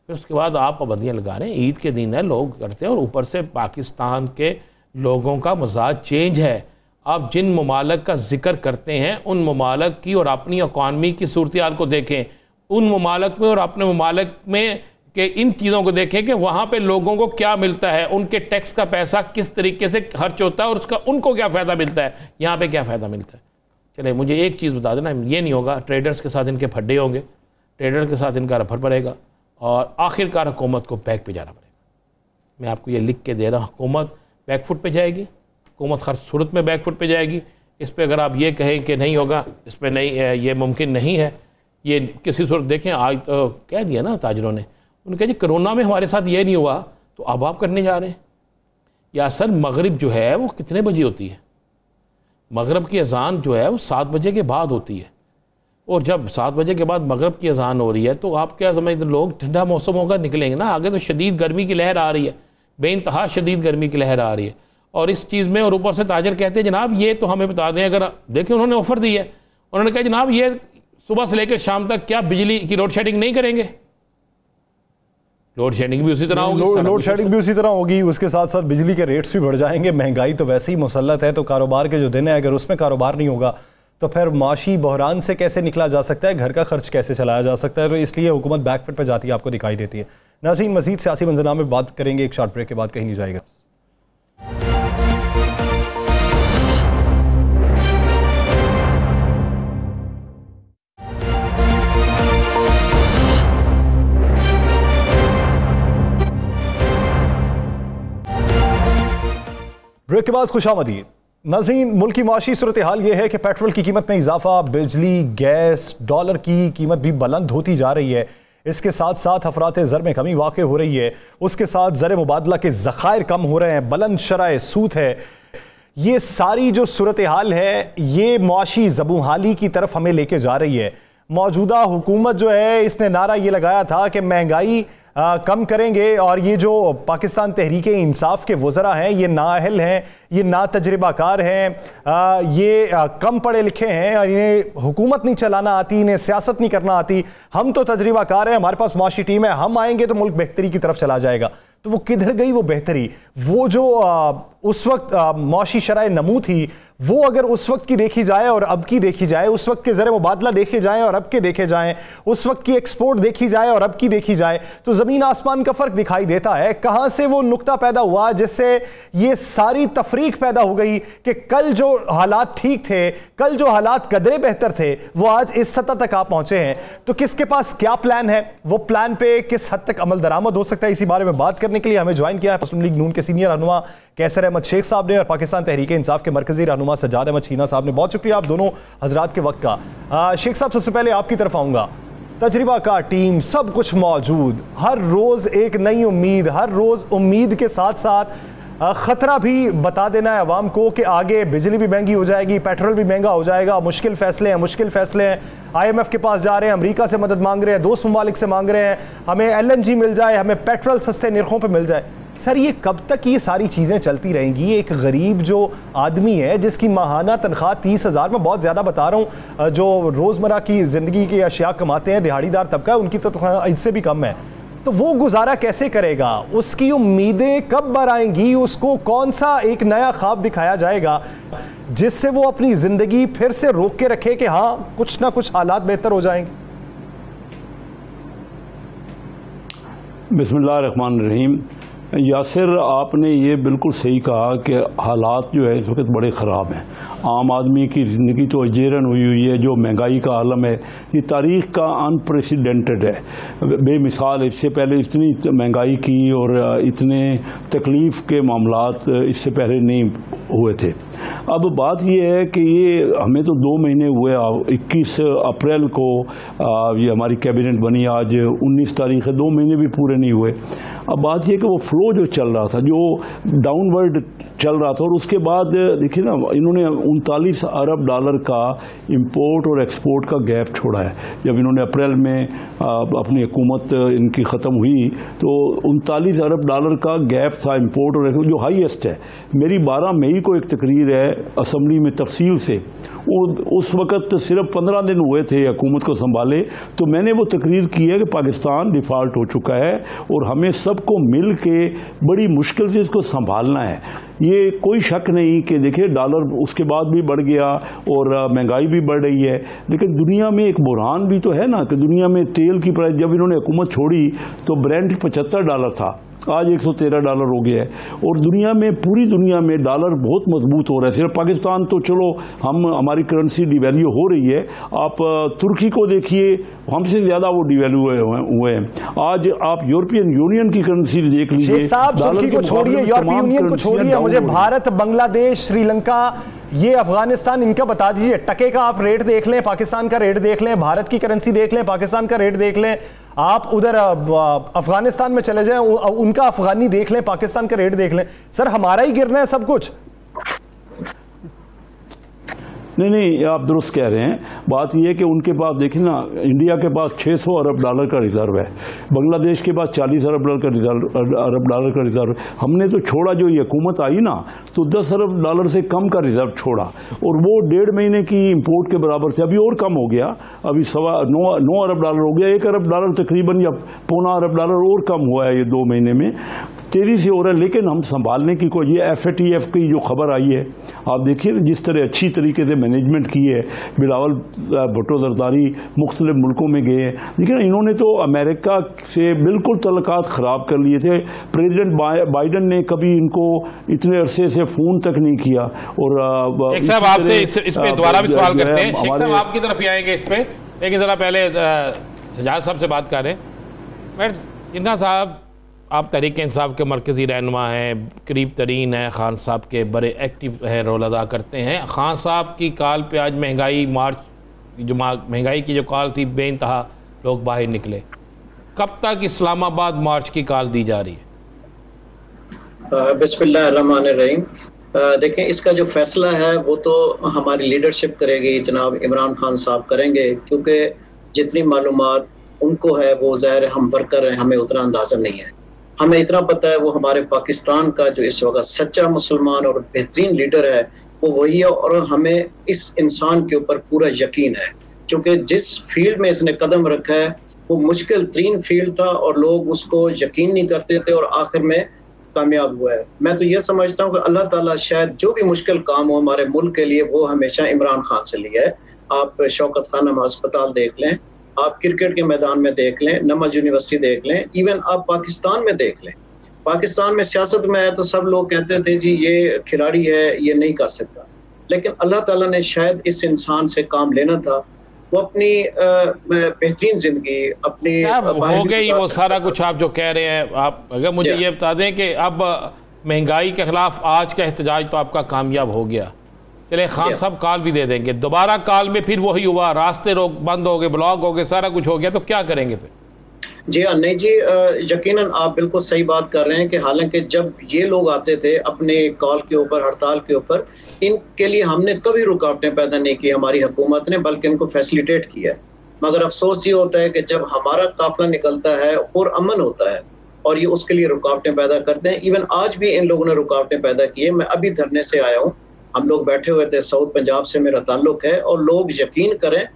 फिर उसके बाद आप पाबंदियाँ लगा रहे हैं, ईद के दिन है, लोग करते हैं, और ऊपर से पाकिस्तान के लोगों का मजाज चेंज है। आप जिन ममालक का जिक्र करते हैं उन ममालक की और अपनी इकॉनमी की सूरत हाल को देखें, उन ममालक में और अपने ममालक में कि इन चीज़ों को देखें कि वहाँ पे लोगों को क्या मिलता है, उनके टैक्स का पैसा किस तरीके से खर्च होता है और उसका उनको क्या फ़ायदा मिलता है, यहाँ पे क्या फ़ायदा मिलता है। चले मुझे एक चीज़ बता देना, ये नहीं होगा, ट्रेडर्स के साथ इनके फड्डे होंगे, ट्रेडर के साथ इनका रफड़ पड़ेगा और आखिरकार हुकूमत को बैक पे जाना पड़ेगा। मैं आपको ये लिख के दे रहा हूँ, हुकूमत बैकफुट पे जाएगी, हुकूमत हर सूरत में बैकफुट पे जाएगी। इस पर अगर आप ये कहें कि नहीं होगा, इस पर नहीं, ये मुमकिन नहीं है, ये किसी सूरत, देखें आज तो कह दिया ना ताजरों ने, उन्होंने कहा जी कोरोना में हमारे साथ ये नहीं हुआ तो अब आप करने जा रहे हैं। या सर मगरिब जो है वो कितने बजे होती है? मगरिब की अजान जो है वो 7 बजे के बाद होती है, और जब 7 बजे के बाद मगरिब की अजान हो रही है तो आप क्या समझते, लोग ठंडा मौसम होगा निकलेंगे ना, आगे तो शदीद गर्मी की लहर आ रही है, बेइंतहा शदीद गर्मी की लहर आ रही है। और इस चीज़ में और ऊपर से ताजर कहते हैं जनाब ये तो हमें बता दें, अगर देखें उन्होंने ऑफ़र दी है, उन्होंने कहा जनाब ये सुबह से लेकर शाम तक क्या बिजली की लोड शेडिंग नहीं करेंगे? लोड शेडिंग भी उसी तरह होगी, लोड शेडिंग भी उसी तरह होगी, उसके साथ साथ बिजली के रेट्स भी बढ़ जाएंगे, महंगाई तो वैसे ही मुसल्लत है, तो कारोबार के जो दिन है अगर उसमें कारोबार नहीं होगा तो फिर माशी बहरान से कैसे निकला जा सकता है, घर का खर्च कैसे चलाया जा सकता है। तो इसलिए हुकूमत बैकफुट पर जाती है, आपको दिखाई देती है। नाज़रीन मज़ीद सियासी मंजरनामे में बात करेंगे, एक शॉर्ट ब्रेक के बाद, कहीं नहीं जाएगा। ब्रेक के बाद खुशामदीद। नाज़रीन मुल्क की माशी सूरत हाल ये है कि पेट्रोल की कीमत में इजाफा, बिजली, गैस, डॉलर की कीमत भी बुलंद होती जा रही है। इसके साथ साथ अफरात ज़र में कमी वाक़ हो रही है, उसके साथ ज़र मुबादला के ज़खायर कम हो रहे हैं, बुलंद शरह सूद है। ये सारी जो सूरत हाल है ये माशी ज़बूहाली की तरफ हमें लेके जा रही है। मौजूदा हुकूमत जो है इसने नारा ये लगाया था कि महंगाई कम करेंगे, और ये जो पाकिस्तान तहरीक इंसाफ के वज़रा हैं ये नाअहल हैं, ये ना तजर्बाकार हैं, ये कम पढ़े लिखे हैं, इन्हें हुकूमत नहीं चलाना आती, इन्हें सियासत नहीं करना आती, हम तो तजर्बाकार हैं, हमारे पास माशी टीम है, हम आएंगे तो मुल्क बेहतरी की तरफ चला जाएगा। तो वो किधर गई वो बेहतरी? वो जो उस वक्त माशी शराय नमू थी, वो अगर उस वक्त की देखी जाए और अब की देखी जाए, उस वक्त के ज़र मुबादला देखे जाएं और अब के देखे जाएं, उस वक्त की एक्सपोर्ट देखी जाए और अब की देखी जाए, तो ज़मीन आसमान का फ़र्क दिखाई देता है। कहाँ से वो नुक्ता पैदा हुआ जिससे ये सारी तफरीक पैदा हो गई कि कल जो हालात ठीक थे, कल जो हालात कदरे बेहतर थे, वो आज इस सतह तक आ पहुँचे हैं। तो किसके पास क्या प्लान है, वो प्लान पे किस हद तक अमल दरामद हो सकता है, इसी बारे में बात करने के लिए हमें ज्वाइन किया है मुस्लिम लीग नून के सीनियर रहनुमा कैसर अहमद शेख साहब ने और पाकिस्तान तहरीक इंसाफ के मरकजी रहनुमा सज्जाद अहमद शीना साहब ने। बहुत शुक्रिया आप दोनों हजरात के वक्त का। शेख साहब सबसे पहले आपकी तरफ आऊँगा। तजर्बाकार टीम, सब कुछ मौजूद, हर रोज़ एक नई उम्मीद, हर रोज़ उम्मीद के साथ साथ ख़तरा भी बता देना है अवाम को कि आगे बिजली भी महंगी हो जाएगी, पेट्रोल भी महंगा हो जाएगा, मुश्किल फ़ैसले हैं, मुश्किल फ़ैसले हैं। IMF के पास जा रहे हैं, अमेरिका से मदद मांग रहे हैं, दोस्त ममालिक से मांग रहे हैं, हमें LNG मिल जाए, हमें पेट्रोल सस्ते निर्खों पर मिल जाए। सर ये कब तक ये सारी चीज़ें चलती रहेंगी? एक गरीब जो आदमी है जिसकी माहाना तनख्वाह 30,000, में बहुत ज़्यादा बता रहा हूँ, जो रोज़मर्रा की ज़िंदगी की अशिया कमाते हैं, दिहाड़ीदार तबका है, उनकी तो इससे भी कम है, तो वो गुजारा कैसे करेगा? उसकी उम्मीदें कब बर आएंगी? उसको कौन सा एक नया ख्वाब दिखाया जाएगा जिससे वो अपनी ज़िंदगी फिर से रोक के रखे कि हाँ कुछ ना कुछ हालात बेहतर हो जाएंगे? बिस्मिल्लाहिर्रहमानिर्रहीम। यासिर, आपने ये बिल्कुल सही कहा कि हालात जो है इस वक्त बड़े ख़राब हैं। आम आदमी की ज़िंदगी तो अजेरन हुई है, जो महंगाई का आलम है ये तारीख़ का अनप्रेसिडेंटेड है, बेमिसाल। इससे पहले इतनी महंगाई की और इतने तकलीफ़ के मामलात इससे पहले नहीं हुए थे। अब बात ये है कि ये हमें तो 2 महीने हुए, 21 अप्रैल को ये हमारी कैबिनेट बनी, आज 19 तारीख़ है, 2 महीने भी पूरे नहीं हुए। अब बात यह कि वो फ्लो जो चल रहा था, जो डाउनवर्ड चल रहा था, और उसके बाद देखिए ना, इन्होंने 39 अरब डॉलर का इंपोर्ट और एक्सपोर्ट का गैप छोड़ा है। जब इन्होंने अप्रैल में अपनी हुकूमत इनकी ख़त्म हुई तो 39 अरब डॉलर का गैप था इंपोर्ट और एक्सपोर्ट, जो हाईएस्ट है। मेरी 12 मई को एक तकरीर है असम्बली में तफसील से, उस वक़्त सिर्फ 15 दिन हुए थे हुकूमत को संभाले, तो मैंने वो तकरीर की है कि पाकिस्तान डिफ़ॉल्ट हो चुका है और हमें सबको मिल के बड़ी मुश्किल से इसको संभालना है। ये कोई शक नहीं कि देखिए डॉलर उसके बाद भी बढ़ गया और महंगाई भी बढ़ रही है, लेकिन दुनिया में एक बुरहान भी तो है ना कि दुनिया में तेल की प्राइस, जब इन्होंने हुकूमत छोड़ी तो ब्रेंट $75 था, आज $113 हो गया है, और दुनिया में, पूरी दुनिया में डॉलर बहुत मजबूत हो रहा है। सिर्फ पाकिस्तान तो चलो हमारी करेंसी डिवैल्यू हो रही है, आप तुर्की को देखिए, हमसे ज़्यादा वो डिवैल्यू हुए हैं। आज आप यूरोपियन यूनियन की करेंसी देख लीजिए, तुर्की को छोड़िए, यूरोपियन यूनियन को छोड़िए, मुझे भारत, बांग्लादेश, श्रीलंका, ये अफगानिस्तान, इनका बता दीजिए। टके का आप रेट देख लें, पाकिस्तान का रेट देख लें, भारत की करेंसी देख लें, पाकिस्तान का रेट देख लें, आप उधर अफगानिस्तान में चले जाएं, उनका अफगानी देख लें, पाकिस्तान का रेट देख लें। सर हमारा ही गिरना है सब कुछ। नहीं, आप दुरुस्त कह रहे हैं। बात यह है कि उनके पास देखिए ना, इंडिया के पास 600 अरब डॉलर का रिजर्व है, बांग्लादेश के पास 40 अरब डॉलर का रिजर्व। हमने तो छोड़ा, जो ये हुकूमत आई ना तो 10 अरब डॉलर से कम का रिजर्व छोड़ा, और वो 1.5 महीने की इंपोर्ट के बराबर से, अभी और कम हो गया, अभी 9 अरब डॉलर हो गया, 1 अरब डॉलर तकरीबन, या पौना अरब डॉलर और कम हुआ है ये 2 महीने में, तेजी से हो रहा है। लेकिन हम संभालने की कोई, ये FATF की जो खबर आई है, आप देखिए जिस तरह अच्छी तरीके से मैनेजमेंट की है, बिलावल भुट्टो जरदारी मुख्तलिफ मुल्कों में गए हैं, लेकिन इन्होंने तो अमेरिका से बिल्कुल तल्लुकात ख़राब कर लिए थे। प्रेसिडेंट बाइडन ने कभी इनको इतने अरसे से फ़ोन तक नहीं किया। और शेख साहब आपसे इस पे दोबारा भी सवाल करते हैं, शेख साहब आपकी तरफ ही आएंगे इस पे, लेकिन ज़रा पहले सजाद साहब से बात करें। जिन्ना साहब, आप तहरीक इंसाफ के मरकज़ी रहनुमा हैं, करीब तरीन हैं खान साहब के, बड़े एक्टिव हैं, रोल अदा करते हैं। खान साहब की कॉल पे आज महंगाई की जो कॉल थी, बेइंतहा लोग बाहर निकले। कब तक इस्लामाबाद मार्च की कॉल दी जा रही है? बिस्मिल्लाहिर्रहमानिर्रहीम। देखें, इसका जो फैसला है वो तो हमारी लीडरशिप करेगी, जनाब इमरान खान साहब करेंगे, क्योंकि जितनी मालूमात उनको है वो ज़ाहिर हम वर्कर हैं, हमें उतना अंदाज़ा नहीं है। हमें इतना पता है वो हमारे पाकिस्तान का जो इस वक्त सच्चा मुसलमान और बेहतरीन लीडर है वो वही है, और हमें इस इंसान के ऊपर पूरा यकीन है, क्योंकि जिस फील्ड में इसने कदम रखा है वो मुश्किल तरीन फील्ड था और लोग उसको यकीन नहीं करते थे, और आखिर में कामयाब हुआ है। मैं तो ये समझता हूँ कि अल्लाह ताला शायद जो भी मुश्किल काम हो हमारे मुल्क के लिए, वो हमेशा इमरान खान से लिया है। आप शौकत खानम अस्पताल देख लें, आप क्रिकेट के मैदान में देख लें, नमज यूनिवर्सिटी देख लें, इवन आप पाकिस्तान में देख लें। पाकिस्तान में सियासत में है तो सब लोग कहते थे जी ये खिलाड़ी है, ये नहीं कर सकता, लेकिन अल्लाह ताला ने शायद इस इंसान से काम लेना था, वो अपनी बेहतरीन जिंदगी अपनी हो गई वो सारा कुछ आप जो कह रहे हैं। आप अगर मुझे ये बता दें कि अब महंगाई के खिलाफ आज का एहतजाज तो आपका कामयाब हो गया, चले खान साहब कॉल भी दे देंगे, दोबारा कॉल में फिर वही हुआ, रास्ते रोक बंद हो गए, ब्लॉक हो गए, सारा कुछ हो गया, तो क्या करेंगे फिर? जी हाँ, नहीं जी, यकीनन आप बिल्कुल सही बात कर रहे हैं कि हालांकि जब ये लोग आते थे अपने कॉल के ऊपर, हड़ताल के ऊपर, इनके लिए हमने कभी रुकावटें पैदा नहीं की हमारी हुकूमत ने, बल्कि इनको फैसिलिटेट किया है। मगर अफसोस ये होता है कि जब हमारा काफिला निकलता है और अमन होता है और ये उसके लिए रुकावटें पैदा करते हैं। इवन आज भी इन लोगों ने रुकावटें पैदा की है। मैं अभी धरने से आया हूँ, हम लोग बैठे हुए थे, साउथ पंजाब से मेरा ताल्लुक है, और लोग यकीन करें,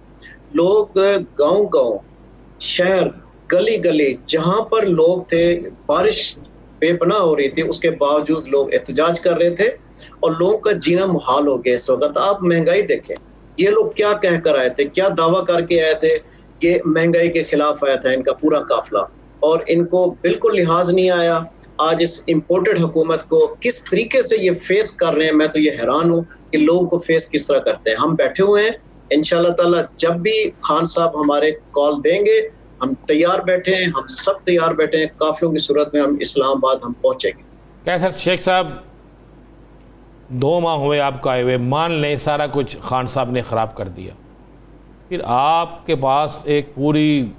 लोग गांव-गांव, शहर, गली गली, जहां पर लोग थे, बारिश बेपनाह हो रही थी, उसके बावजूद लोग एहतजाज कर रहे थे और लोगों का जीना मुहाल हो गया इस वक्त। आप महंगाई देखें, ये लोग क्या कह कर आए थे, क्या दावा करके आए थे, ये महंगाई के खिलाफ आया था इनका पूरा काफिला, और इनको बिल्कुल लिहाज नहीं आया। आज इस इम्पोर्टेड हुकूमत को किस तरीके से ये फेस कर रहे हैं, मैं तो ये हैरान हूँ कि लोगों को फेस किस तरह करते हैं। हम बैठे हुए हैं, इंशाल्लाह ताला जब भी खान साहब हमारे कॉल देंगे हम तैयार बैठे हैं, हम सब तैयार बैठे हैं, काफिलों की सूरत में हम इस्लामाबाद हम पहुंचेंगे। कैसा शेख साहब, 2 माह हुए आपको आए हुए, मान लें सारा कुछ खान साहब ने ख़राब कर दिया, फिर आपके पास एक पूरी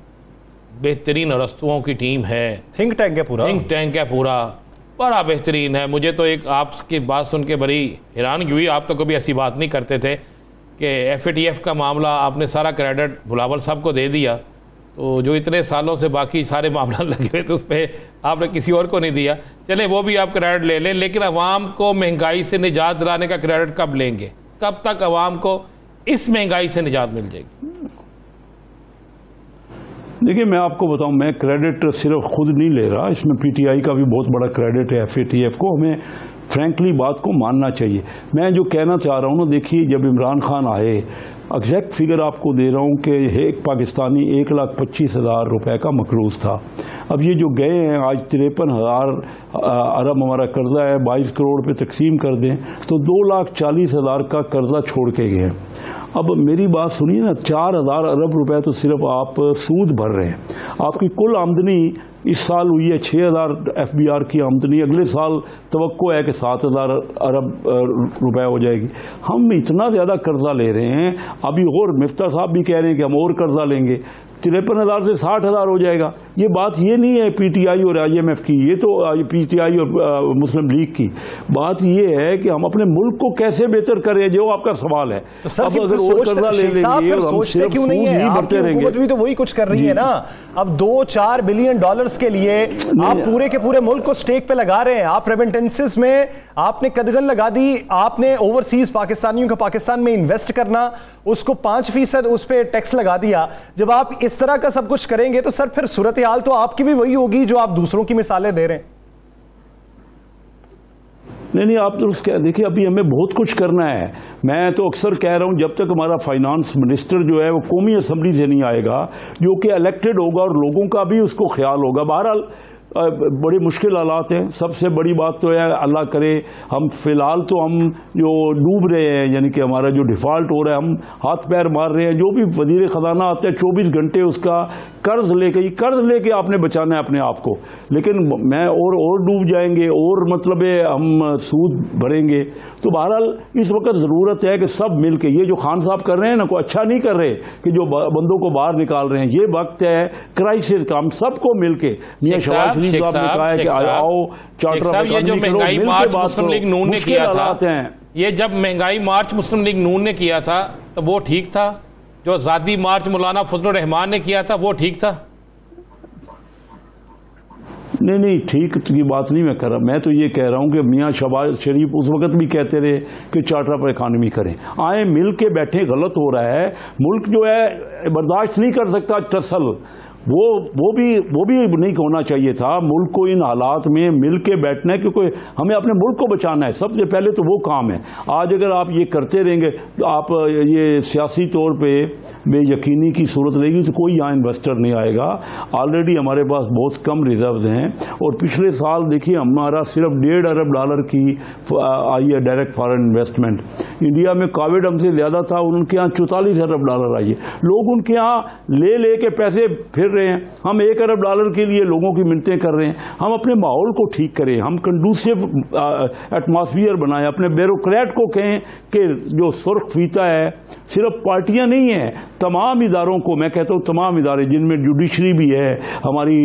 बेहतरीन रस्तुओं की टीम है, थिंक टैंक है पूरा, बड़ा बेहतरीन है। मुझे तो एक आपकी बात सुन के बड़ी हैरानगी हुई। आप तो कभी ऐसी बात नहीं करते थे कि FATF का मामला आपने सारा क्रेडिट भुलावल साहब को दे दिया, तो जो इतने सालों से बाकी सारे मामला लगे हुए थे उस पर आपने किसी और को नहीं दिया। चलें वो भी आप क्रेडिट ले लें, लेकिन अवाम को महंगाई से निजात दिलाने का क्रेडिट कब लेंगे? कब तक अवाम को इस महंगाई से निजात मिल जाएगी? देखिए, मैं आपको बताऊं, मैं क्रेडिट सिर्फ खुद नहीं ले रहा, इसमें PTI का भी बहुत बड़ा क्रेडिट है। FATF को हमें फ्रैंकली बात को मानना चाहिए। मैं जो कहना चाह रहा हूं ना, देखिए, जब इमरान खान आए, एग्जैक्ट फिगर आपको दे रहा हूं कि एक पाकिस्तानी 1,25,000 रुपए का मकरूज था। अब ये जो गए हैं आज 53,000 अरब हमारा कर्जा है, 22 करोड़ पे तकसीम कर दें तो 2,40,000 का कर्जा छोड़ के गए हैं। अब मेरी बात सुनिए ना, 4,000 अरब रुपए तो सिर्फ आप सूद भर रहे हैं। आपकी कुल आमदनी इस साल हुई है 6,000 FBR की आमदनी, अगले साल तवक्को है कि 7,000 अरब रुपए हो जाएगी। हम इतना ज़्यादा कर्जा ले रहे हैं। अभी और मिफ्ता साहब भी कह रहे हैं कि हम और कर्जा लेंगे, 53,000 से 60,000 हो जाएगा। ये बात ये नहीं है PTI और IMF की, ये तो PTI और मुस्लिम लीग की बात ये है कि हम अपने मुल्क को कैसे बेहतर करें, जो आपका सवाल है। तो अब अगर और कर्जा ले लेंगे और हम सिर्फ सूद नहीं भरते रहेंगे, भी तो वही कुछ कर रही है ना। अब 2-4 बिलियन डॉलर्स के लिए आप पूरे के पूरे मुल्क को स्टेक पे लगा रहे हैं। आप रेमिटेंसेस में आपने कदगन लगा दी, आपने ओवरसीज पाकिस्तानियों का पाकिस्तान में इन्वेस्ट करना, उसको 5% उस पर टैक्स लगा दिया। जब आप इस तरह का सब कुछ करेंगे तो सर फिर सूरत हाल तो आपकी भी वही होगी जो आप दूसरों की मिसालें दे रहे हैं। नहीं, आप तो उसके देखिए, अभी हमें बहुत कुछ करना है। मैं तो अक्सर कह रहा हूं, जब तक हमारा फाइनेंस मिनिस्टर जो है वो कौमी असम्बली से नहीं आएगा, जो कि इलेक्टेड होगा और लोगों का भी उसको ख्याल होगा। बहरहाल बड़ी मुश्किल हालात हैं। सबसे बड़ी बात तो है, अल्लाह करे हम फिलहाल तो हम जो डूब रहे हैं, यानी कि हमारा जो डिफ़ॉल्ट हो रहा है, हम हाथ पैर मार रहे हैं। जो भी वज़ीर ख़जाना आता है 24 घंटे उसका कर्ज लेके आपने बचाना है अपने आप को। लेकिन मैं और डूब जाएंगे और मतलब हम सूद भरेंगे। तो बहरहाल इस वक्त ज़रूरत है कि सब मिल के, ये जो खान साहब कर रहे हैं ना, कोई अच्छा नहीं कर रहे कि जो बंदों को बाहर निकाल रहे हैं। ये वक्त है क्राइसिस का, हम सबको मिल के मियां शवाज ये जो महंगाई मार्च मुस्लिम लीग नून ने किया था, ये जब महंगाई मार्च मुस्लिम लीग नून ने किया था तो वो ठीक था। जो आज़ादी मार्च मौलाना फजलुर रहमान ने किया था वो ठीक था। नहीं, ठीक की बात नहीं मैं कर रहा। मैं तो ये कह रहा हूँ कि मियाँ शहबाज शरीफ उस वक्त भी कहते रहे कि चार्टर पर इकानमी करें, आए मिल के बैठे। गलत हो रहा है, मुल्क जो है बर्दाश्त नहीं कर सकता टसल। वो भी नहीं होना चाहिए था। मुल्क को इन हालात में मिल के बैठना है, क्योंकि हमें अपने मुल्क को बचाना है। सबसे पहले तो वो काम है। आज अगर आप ये करते रहेंगे तो आप ये सियासी तौर पे बेयकीनी की सूरत रहेगी, तो कोई यहाँ इन्वेस्टर नहीं आएगा। ऑलरेडी हमारे पास बहुत कम रिजर्व्स हैं, और पिछले साल देखिए हमारा सिर्फ $1.5 अरब की आई है डायरेक्ट फॉरेन इन्वेस्टमेंट। इंडिया में कोविड हमसे ज़्यादा था, उनके यहाँ $44 अरब आई है। लोग उनके यहाँ ले के पैसे फिर रहे हैं। हम $1 अरब के लिए लोगों की मिन्नतें कर रहे हैं। हम अपने माहौल को ठीक करें, हम कंडूसिव एटमॉस्फियर बनाएं। अपने ब्यूरोक्रेट को कहें कि जो सुर्ख फीता है, सिर्फ पार्टियां नहीं हैं, तमाम इदारों को, मैं कहता हूं तमाम इदारे जिनमें जुडिशरी भी है, हमारी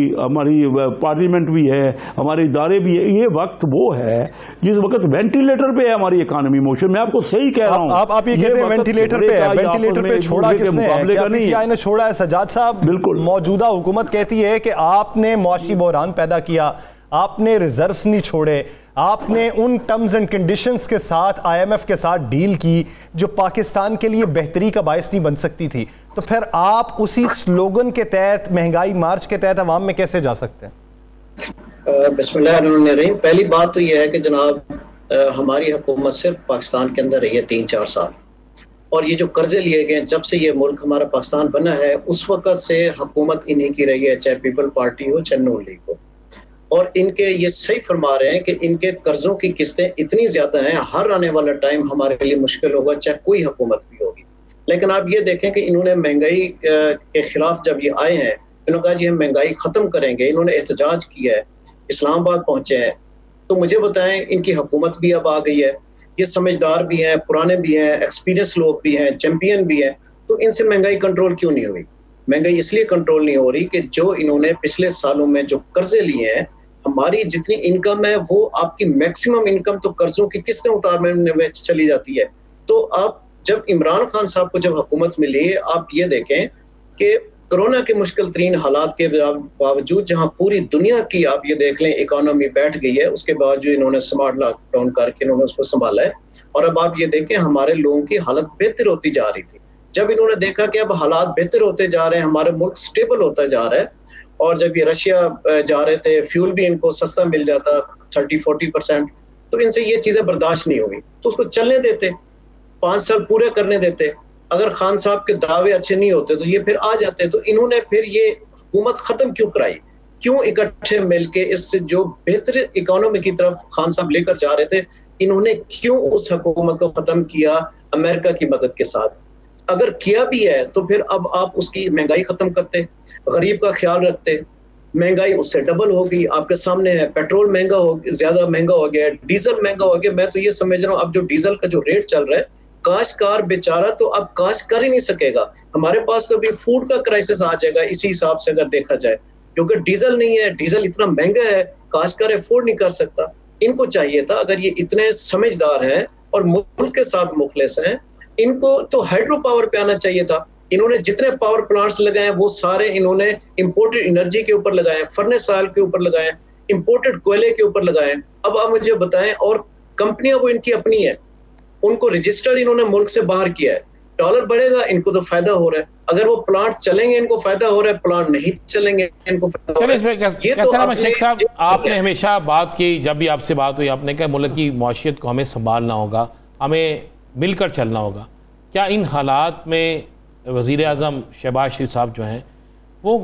पार्लियामेंट भी है, हमारे इदारे भी है, ये वक्त वो है जिस वक्त वेंटिलेटर पे है हमारी इकोनॉमी मोशन। मैं आपको सही कह रहा हूं। आप ये कहते हैं वेंटिलेटर पे है, वेंटिलेटर पे छोड़ा किसने है? क्या पीटीआई ने छोड़ा है? सज्जाद साहब, बिल्कुल। मौजूदा हुकूमत कहती है कि आपने मुआशी बहरान पैदा किया, आपने रिजर्व्स नहीं छोड़े, आपने उन टर्म्स एंड कंडीशंस के साथ IMF के साथ डील की जो पाकिस्तान के लिए बेहतरी का बायस नहीं बन सकती थी। तो फिर आप उसी स्लोगन के तहत, महंगाई मार्च के तहत अवाम में कैसे जा सकते हैं? बिस्मिल्लाहिर्रहमानिर्रहीम। पहली बात तो यह है कि जनाब, हमारी हुकूमत सिर्फ पाकिस्तान के अंदर रही है 3-4 साल, और ये जो कर्जे लिए गए जब से ये मुल्क हमारा पाकिस्तान बना है, उस वक्त से हुकूमत इन्हीं की रही है, चाहे पीपल पार्टी हो चाहे नून लीग हो। और इनके ये सही फरमा रहे हैं कि इनके कर्जों की किस्तें इतनी ज्यादा हैं, हर आने वाला टाइम हमारे लिए मुश्किल होगा, चाहे कोई हुकूमत भी होगी। लेकिन आप ये देखें कि इन्होंने महंगाई के खिलाफ जब ये आए हैं, इन्होंने कहा जी हम महंगाई खत्म करेंगे, इन्होंने एहतजाज किया है, इस्लामाबाद पहुंचे हैं। तो मुझे बताएं, इनकी हुकूमत भी अब आ गई है, ये समझदार भी हैं, पुराने भी हैं, एक्सपीरियंस लोग भी हैं, चैंपियन भी हैं, तो इनसे महंगाई कंट्रोल क्यों नहीं हुई? महंगाई इसलिए कंट्रोल नहीं हो रही कि जो इन्होंने पिछले सालों में जो कर्जे लिए हैं, हमारी जितनी इनकम है वो आपकी मैक्सिमम इनकम तो कर्जों की किस्तें उतारने में चली जाती है। तो आप जब इमरान खान साहब को जब हुकूमत मिली, आप ये देखें कि कोरोना के मुश्किल तरीन हालात के बावजूद जहां पूरी दुनिया की आप ये देख लें इकोनॉमी बैठ गई है, उसके बावजूद इन्होंने स्मार्ट लॉकडाउन करके इन्होंने उसको संभाला है। और अब आप ये देखें हमारे लोगों की हालत बेहतर होती जा रही थी। जब इन्होंने देखा कि अब हालात बेहतर होते जा रहे हैं, हमारे मुल्क स्टेबल होता जा रहा है, और जब ये रशिया जा रहे थे फ्यूल भी इनको सस्ता मिल जाता 30-40%, तो इनसे ये चीजें बर्दाश्त नहीं हुई, तो उसको चलने देते, 5 साल पूरे करने देते। अगर खान साहब के दावे अच्छे नहीं होते तो ये फिर आ जाते। तो इन्होंने फिर ये हुकूमत खत्म क्यों कराई? क्यों इकट्ठे मिलके इससे जो बेहतर इकोनॉमी की तरफ खान साहब लेकर जा रहे थे, इन्होंने क्यों उस हुकूमत को खत्म किया अमेरिका की मदद के साथ? अगर किया भी है तो फिर अब आप उसकी महंगाई खत्म करते, गरीब का ख्याल रखते। महंगाई उससे डबल हो गई, आपके सामने है। पेट्रोल महंगा हो, ज्यादा महंगा हो गया, डीजल महंगा हो गया। मैं तो ये समझ रहा हूँ अब जो डीजल का जो रेट चल रहा है, काश्तकार बेचारा तो अब काश्त कर ही नहीं सकेगा। हमारे पास तो अभी फूड का क्राइसिस आ जाएगा इसी हिसाब से अगर देखा जाए, क्योंकि डीजल नहीं है, डीजल इतना महंगा है, काश्तकार अफोर्ड नहीं कर सकता। इनको चाहिए था, अगर ये इतने समझदार हैं और मुल्क के साथ मुखलिस हैं, इनको तो हाइड्रो पावर पे आना चाहिए था। इन्होंने जितने पावर प्लांट्स लगाए वो सारे इन्होंने इंपोर्टेड एनर्जी के ऊपर लगाए, फर्नेस ऑयल के ऊपर लगाए, इंपोर्टेड कोयले के ऊपर लगाए। अब आप मुझे बताएं, और कंपनियां वो इनकी अपनी है, उनको रजिस्टर्ड इन्होंने मुल्क से बाहर किया है। डॉलर बढ़ेगा, इनको तो फायदा हो रहा है। अगर वो प्लांट चलेंगे इनको फायदा हो रहा है, प्लांट नहीं चलेंगे इनको फायदा हो रहा है। शेख साहब, आपने हमेशा बात की, जब भी आपसे बात हुई आपने कहा मुल्क की मौशियत को हमें संभालना होगा, हमें मिलकर चलना होगा। क्या इन हालात में वज़ीर आज़म शहबाज शरीफ साहब जो हैं, वो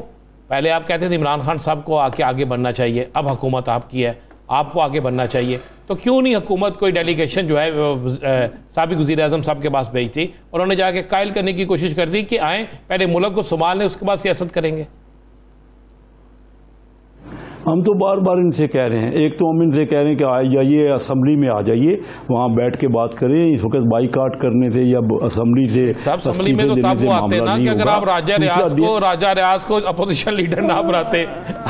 पहले आप कहते थे इमरान खान साहब को आगे बढ़ना चाहिए, अब हुकूमत आपकी है, आपको आगे बढ़ना चाहिए, तो क्यों नहीं हुकूमत कोई डेलीगेशन जो है साबिक वज़ीर आज़म साहब के पास भेजती और उन्होंने जाके कायल करने की कोशिश कर दी कि आएँ पहले मुल्क को संभाल लें, उसके बाद सियासत करेंगे? हम तो बार बार इनसे कह रहे हैं, एक तो हम इनसे कह रहे हैं कि आ जाइए असेंबली में, आ जाइए वहाँ बैठ के बात करें। इस वक्त बाईकाट करने से या असेंबली से असेंबली में तो तब वो आते ना कि अगर आप राजा रियाज को अपोजिशन लीडर ना बनाते।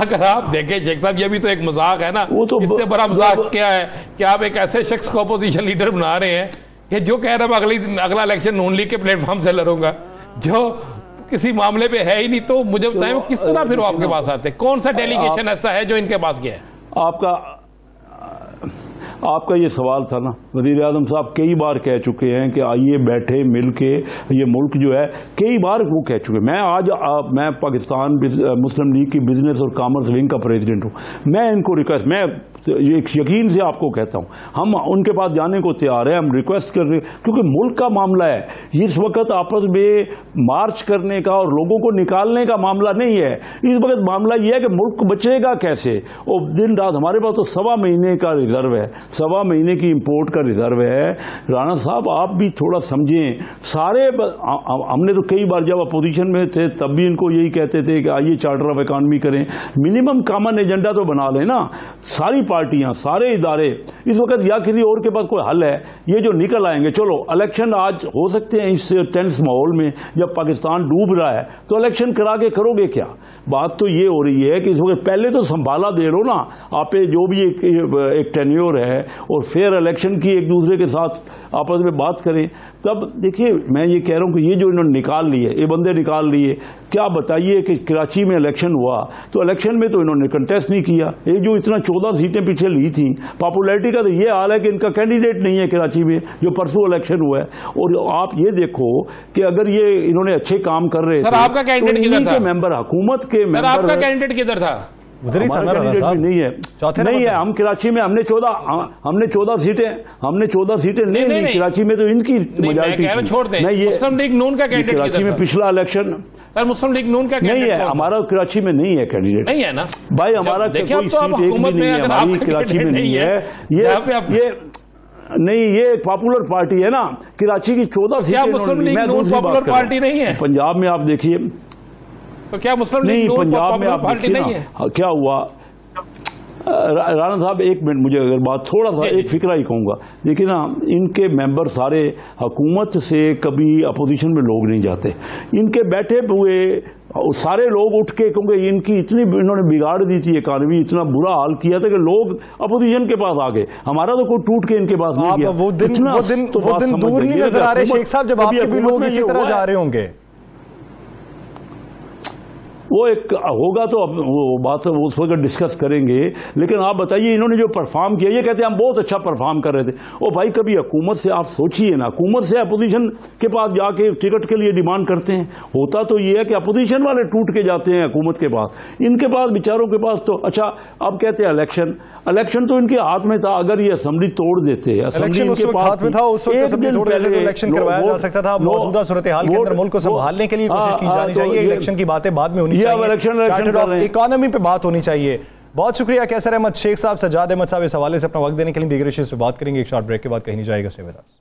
अगर आप देखें शेख साहब, ये भी तो एक मजाक है ना, वो तो इससे बड़ा मजाक क्या है कि आप एक ऐसे शख्स को अपोजिशन लीडर बना रहे हैं कि जो कह रहा है अगला इलेक्शन नून लीग के प्लेटफॉर्म से लड़ूंगा, जो किसी मामले पे है ही नहीं। तो मुझे बताएं वो किस तरह फिर वो आपके पास आते, कौन सा डेलीगेशन ऐसा है जो इनके पास गया है? आपका ये सवाल था ना, वज़ीर आज़म साहब कई बार कह चुके हैं कि आइए बैठे मिल के, ये मुल्क जो है कई बार वो कह चुके। मैं पाकिस्तान मुस्लिम लीग की बिजनेस और कॉमर्स विंग का प्रेसिडेंट हूँ। मैं इनको रिक्वेस्ट, मैं एक यकीन से आपको कहता हूँ, हम उनके पास जाने को तैयार हैं, हम रिक्वेस्ट कर रहे हैं, क्योंकि मुल्क का मामला है। इस वक्त आपस में मार्च करने का और लोगों को निकालने का मामला नहीं है। इस वक्त मामला यह है कि मुल्क बचेगा कैसे। और दिन रात हमारे पास तो 1.25 महीने का रिजर्व है, 1.25 महीने की इंपोर्ट का रिजर्व है। राणा साहब आप भी थोड़ा समझें। सारे हमने तो कई बार जब अपोजिशन में थे तब भी इनको यही कहते थे कि आइए चार्टर ऑफ इकॉनमी करें, मिनिमम कॉमन एजेंडा तो बना लेना। सारी पार्टियां, सारे इदारे इस वक्त या किसी और के पास कोई हल है, ये जो निकल आएंगे, चलो इलेक्शन आज हो सकते हैं इस टेंस माहौल में जब पाकिस्तान डूब रहा है, तो इलेक्शन करा के करोगे क्या? बात तो ये हो रही है कि इस वक्त पहले तो संभाला दे लो ना आप, जो भी एक टेन्योर है, और फेयर इलेक्शन की एक दूसरे के साथ आपस में बात करें। तब देखिए मैं ये कह रहा हूं कि ये जो इन्होंने निकाल लिए, ये बंदे निकाल लिए, क्या बताइए कि कराची में इलेक्शन हुआ तो इलेक्शन में तो इन्होंने कंटेस्ट नहीं किया। ये जो इतना 14 सीटें पीछे ली थी, पॉपुलैरिटी का तो ये हाल है कि इनका कैंडिडेट नहीं है कराची में, जो परसों इलेक्शन हुआ है। और आप ये देखो कि अगर ये इन्होंने अच्छे काम कर रहे थे, आपका कैंडिडेट किधर था? मेंबर हुकूमत के मेंबर, आपका कैंडिडेट किधर था? नहीं है, नहीं है। हम कराची में हमने 14 सीटें नहीं, कराची में तो इनकी मेजॉरिटी। छोड़ दें, मुस्लिम लीग नून का कैंडिडेट कराची में पिछला इलेक्शन सर, मुस्लिम लीग नून का नहीं है, हमारा कराची में नहीं है कैंडिडेट, नहीं है ना भाई, हमारा कोई सीट एक भी नहीं है, हमारी कराची में नहीं है। ये नहीं, ये एक पॉपुलर पार्टी है ना, कराची की 14 सीटें। मुस्लिम लीग नून पॉपुलर पार्टी नहीं है? पंजाब में आप देखिए, तो क्या मुस्लिम लीग नहीं, पंजाब में आप देखिए ना क्या हुआ। राणा साहब एक मिनट, मुझे अगर बात थोड़ा सा एक फिक्रा ही कहूँगा। देखिए ना, इनके मेंबर सारे हुकूमत से कभी अपोजिशन में लोग नहीं जाते। इनके बैठे हुए सारे लोग उठ के, क्योंकि इनकी इतनी इन्होंने बिगाड़ दी थी इकानमी, इतना बुरा हाल किया था कि लोग अपोजिशन के पास आ गए। हमारा तो कोई टूट के इनके पास नहीं गया। वो दिन दूर नहीं नजर आ रहे शेख साहब, जब आपके भी लोग इसी तरह जा रहे होंगे। वो एक होगा तो वो बात उस वक्त डिस्कस करेंगे, लेकिन आप बताइए इन्होंने जो परफॉर्म किया, ये कहते हैं हम बहुत अच्छा परफॉर्म कर रहे थे। ओ भाई, कभी हुकूमत से आप सोचिए ना, हुकूमत से अपोजिशन के पास जाके टिकट के लिए डिमांड करते हैं। होता तो ये है कि अपोजिशन वाले टूट के जाते हैं हुकूमत के पास, इनके पास बेचारों के पास तो अच्छा। अब कहते हैं इलेक्शन तो इनके हाथ में था। अगर ये असेंबली तोड़ देते, असेंबली इनके पास में था, उस वक्त इलेक्शन करवाया जा सकता था। मौजूदा सूरत हाल के अंदर मुल्क को संभालने के लिए कोशिश की जानी चाहिए। इलेक्शन की बातें बाद में होनी चाहिए, इकोनॉमी पे बात होनी चाहिए। बहुत शुक्रिया कैसर अहमद शेख साहब, सज्जाद अहमद साहब, इस हवाले से अपना वक्त देने के लिए। दीगर इश्यूज पे बात करेंगे एक शॉर्ट ब्रेक के बाद, कहीं नहीं जाएगा। Stay with us.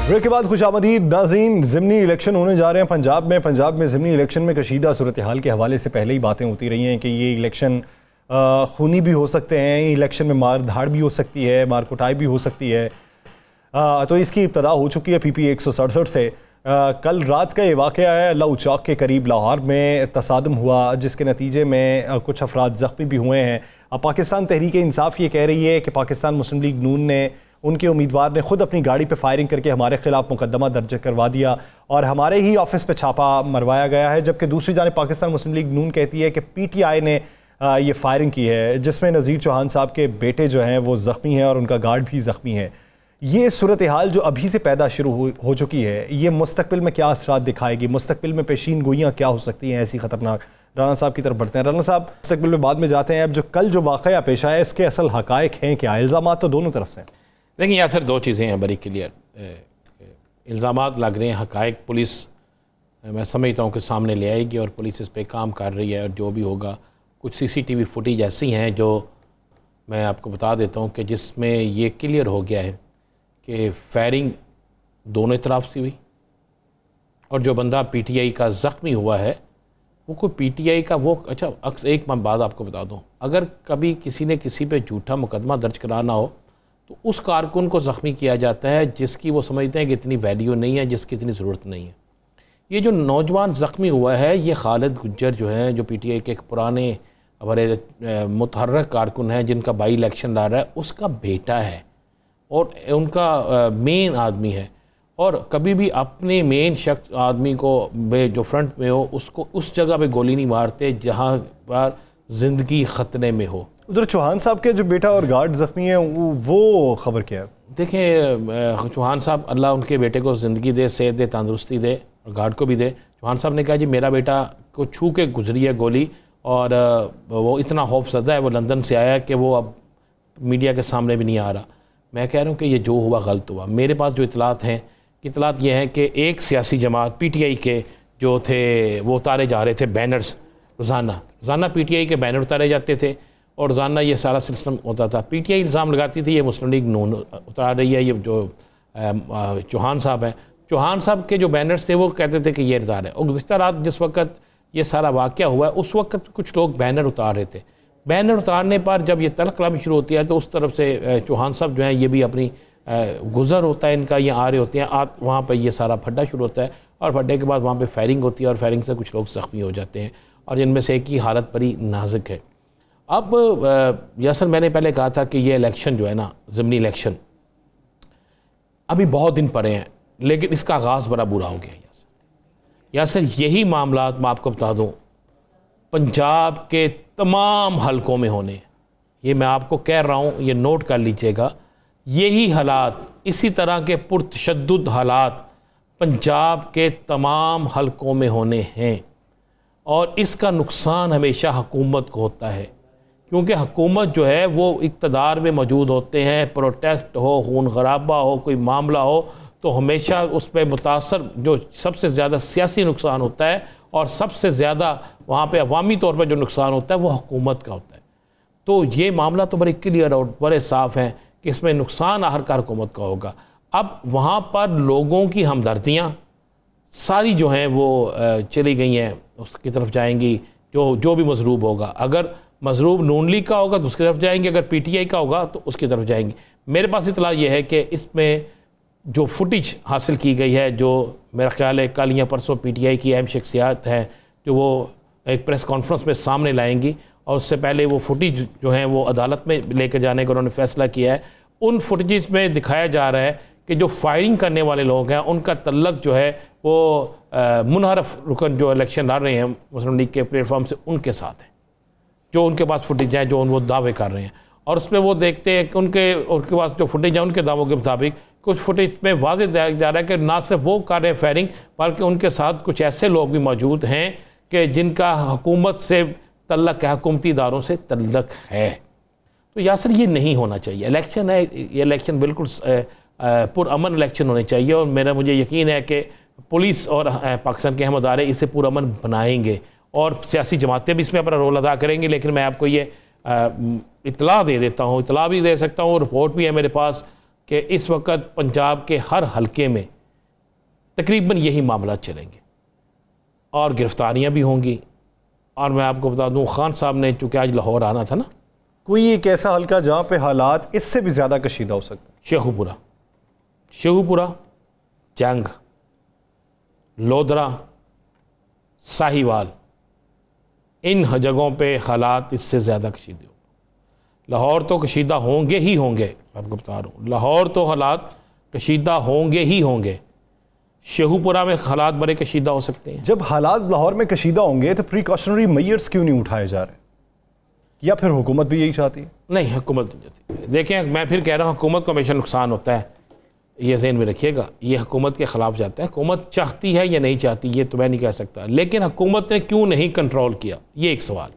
ब्रेक के बाद खुशामदीद नाज़रीन। ज़िमनी इलेक्शन होने जा रहे हैं पंजाब में ज़िमनी इलेक्शन में कशीदा सूरत हाल के हवाले से पहले ही बातें होती रही हैं कि ये इलेक्शन खूनी भी हो सकते हैं, इलेक्शन में मार धाड़ भी हो सकती है, मार कुटाई भी हो सकती है। तो इसकी इब्तदा हो चुकी है PP 167 से। कल रात का ये वाक़या है, लऊ चौक के करीब लाहौर में तसादम हुआ, जिसके नतीजे में कुछ अफराद ज़ख्मी भी हुए हैं। अब पाकिस्तान तहरीक इंसाफ ये कह रही है कि पाकिस्तान मुस्लिम लीग नून ने, उनके उम्मीदवार ने खुद अपनी गाड़ी पे फायरिंग करके हमारे खिलाफ मुकदमा दर्ज करवा दिया और हमारे ही ऑफिस पे छापा मरवाया गया है। जबकि दूसरी जानिब पाकिस्तान मुस्लिम लीग नून कहती है कि PTI ने ये फायरिंग की है, जिसमें नज़ीर चौहान साहब के बेटे जो हैं वो ज़ख्मी हैं और उनका गार्ड भी ज़ख्मी है। ये सूरत हाल जो अभी से पैदा शुरू हो चुकी है, ये मुस्तकबिल में क्या असरात दिखाएगी, मुस्तकबिल में पेशीन गोइयाँ क्या हो सकती हैं ऐसी ख़तरनाक। राना साहब की तरफ बढ़ते हैं। राना साहब, मुस्तकबिल में बाद में जाते हैं। अब जो कल जो वाक़या पेश आया, इसके असल हक़ाइक़ हैं क्या? इल्ज़ाम तो दोनों तरफ से। देखिए यहाँ सर दो चीज़ें हैं बड़ी क्लियर। इल्ज़ामात लग रहे हैं, हक़ाइक़ पुलिस मैं समझता हूँ कि सामने ले आएगी और पुलिस इस पर काम कर रही है और जो भी होगा। कुछ CCTV फुटेज ऐसी हैं जो मैं आपको बता देता हूँ कि जिसमें ये क्लियर हो गया है कि फायरिंग दोनों तरफ से हुई और जो बंदा PTI का ज़ख्मी हुआ है वो कोई PTI का वो अच्छा। एक बात आपको बता दूँ, अगर कभी किसी ने किसी पे झूठा मुकदमा दर्ज कराना हो तो उस कारकुन को ज़ख्मी किया जाता है जिसकी वो समझते हैं कि इतनी वैल्यू नहीं है, जिसकी इतनी ज़रूरत नहीं है। ये जो नौजवान ज़ख्मी हुआ है, ये खालिद गुज्जर जो है, जो PTI के एक पुराने बड़े मुतहर्रिक कारकुन हैं जिनका बाई इलेक्शन लड़ रहा है, उसका बेटा है और उनका मेन आदमी है। और कभी भी अपने मेन शख्स आदमी को जो फ्रंट में हो, उसको उस जगह पे गोली नहीं मारते जहाँ पर ज़िंदगी ख़तरे में हो। उधर चौहान साहब के जो बेटा और गार्ड ज़ख्मी है, वो खबर क्या है? देखें, चौहान साहब अल्लाह उनके बेटे को ज़िंदगी दे, सेहत दे, तंदुरुस्ती दे और गार्ड को भी दे। चौहान साहब ने कहा जी मेरा बेटा को छू के गुजरी है गोली और वो इतना खौफज़दा है, वो लंदन से आया है कि वो अब मीडिया के सामने भी नहीं आ रहा। मैं कह रहा हूँ कि ये जो हुआ गलत हुआ। मेरे पास जो इतलात हैं, इतलात ये हैं कि एक सियासी जमात PTI के जो थे वो उतारे जा रहे थे बैनर्स। रोज़ाना PTI के बैनर उतारे जाते थे और रोज़ाना ये सारा सिस्टम होता था। PTI इल्ज़ाम लगाती थी ये मुस्लिम लीग नून उतार रही है, ये जो चौहान साहब हैं, चौहान साहब के जो बैनर्स थे वो कहते थे कि ये इज़हार है। और गुज़िश्ता रात जिस वक्त ये सारा वाक़या हुआ है, उस वक्त कुछ लोग बैनर उतार रहे थे। बैनर उतारने पर जब ये तलखला शुरू होती है तो उस तरफ से चौहान साहब जो हैं ये भी अपनी गुज़र होता है इनका, ये आ रहे होते हैं, वहाँ पर ये सारा फड्डा शुरू होता है और फड्डे के बाद वहाँ पर फायरिंग होती है और फायरिंग से कुछ लोग ज़ख्मी हो जाते हैं और जिनमें से एक की हालत बड़ी नाजुक है। अब यासर, मैंने पहले कहा था कि ये इलेक्शन जो है ना, ज़िमनी इलेक्शन, अभी बहुत दिन पड़े हैं लेकिन इसका आगाज़ बड़ा बुरा हो गया। यासर, यही मामलात मैं आपको बता दूं पंजाब के तमाम हलकों में होने, ये मैं आपको कह रहा हूं, ये नोट कर लीजिएगा। यही हालात, इसी तरह के पुरतशद्दुद हालात पंजाब के तमाम हलकों में होने हैं और इसका नुकसान हमेशा हुकूमत को होता है क्योंकि हुकूमत जो है वो इक़्तिदार में मौजूद होते हैं। प्रोटेस्ट हो, खून खराबा हो, कोई मामला हो तो हमेशा उस पर मुतासर जो सबसे ज़्यादा सियासी नुकसान होता है और सबसे ज़्यादा वहाँ पे अवामी तौर पर जो नुकसान होता है वो हुकूमत का होता है। तो ये मामला तो बड़े क्लियर और बड़े साफ़ हैं कि इसमें नुकसान आखिरकार हुकूमत का होगा। अब वहाँ पर लोगों की हमदर्दियाँ सारी जो हैं वो चली गई हैं, उसकी तरफ जाएंगी जो भी मजरूब होगा। अगर मजरूब नून लीग का होगा तो उसकी तरफ जाएंगे, अगर PTI का होगा तो उसकी तरफ जाएंगे। मेरे पास इतला ये है कि इसमें जो फुटेज हासिल की गई है, जो मेरा ख्याल है कल या परसों PTI की अहम शख्सियात हैं जो वो एक प्रेस कॉन्फ्रेंस में सामने लाएंगी, और उससे पहले वो फुटेज जो हैं वो अदालत में लेकर जाने का उन्होंने फैसला किया है। उन फुटेज में दिखाया जा रहा है कि जो फायरिंग करने वाले लोग हैं उनका तल्लक जो है वो मुनहरफ रुकन जो इलेक्शन लड़ रहे हैं मुस्लिम लीग के प्लेटफॉर्म से उनके साथ है, जो उनके पास फुटेज है, जो वो दावे कर रहे हैं। और उस पर वो देखते हैं कि उनके पास जो फुटेज है उनके दावों के मुताबिक कुछ फुटेज में वाज़ेह दिखाया जा रहा है कि ना सिर्फ वो कर रहे हैं फायरिंग, बल्कि उनके साथ कुछ ऐसे लोग भी मौजूद हैं कि जिनका हुकूमत से तल्लक है, हुकूमती इदारों से तल्लक है। तो यासर ये नहीं होना चाहिए। इलेक्शन है, ये इलेक्शन बिल्कुल पुरअमन इलेक्शन होने चाहिए, और मुझे यकीन है कि पुलिस और पाकिस्तान के अहम अदारे इसे पुरअमन बनाएंगे और सियासी जमातें भी इसमें अपना रोल अदा करेंगी। लेकिन मैं आपको ये इतला दे देता हूँ, इतला भी दे सकता हूँ, रिपोर्ट भी है मेरे पास कि इस वक्त पंजाब के हर हलके में तकरीबन यही मामला चलेंगे और गिरफ्तारियाँ भी होंगी। और मैं आपको बता दूँ, खान साहब ने चूँकि आज लाहौर आना था ना, कोई एक ऐसा हलका जहाँ पे हालात इससे भी ज़्यादा कशीदा हो सकते हैं? शेखुपुरा, जंग, लोधरा, साहिवाल, इन जगहों पे हालात इससे ज़्यादा कशीदे होंगे। लाहौर तो कशीदा होंगे ही होंगे, मैं आपको बता रहा हूँ, लाहौर तो हालात कशीदा होंगे ही होंगे। शेखुपुरा में हालात बड़े कशीदा हो सकते हैं। जब हालात लाहौर में कशीदा होंगे तो प्रिकॉशनरी मेजर्स क्यों नहीं उठाए जा रहे? या फिर हुकूमत भी यही चाहती है? नहीं, हुकूमत नहीं चाहती। देखें, मैं फिर कह रहा हूँ, हुकूमत को हमेशा नुकसान होता है, ये ज़हन में रखिएगा। ये हुकूमत के ख़िलाफ़ जाता है। हुकूमत चाहती है या नहीं चाहती ये तो मैं नहीं कह सकता, लेकिन हुकूमत ने क्यों नहीं कंट्रोल किया, ये एक सवाल।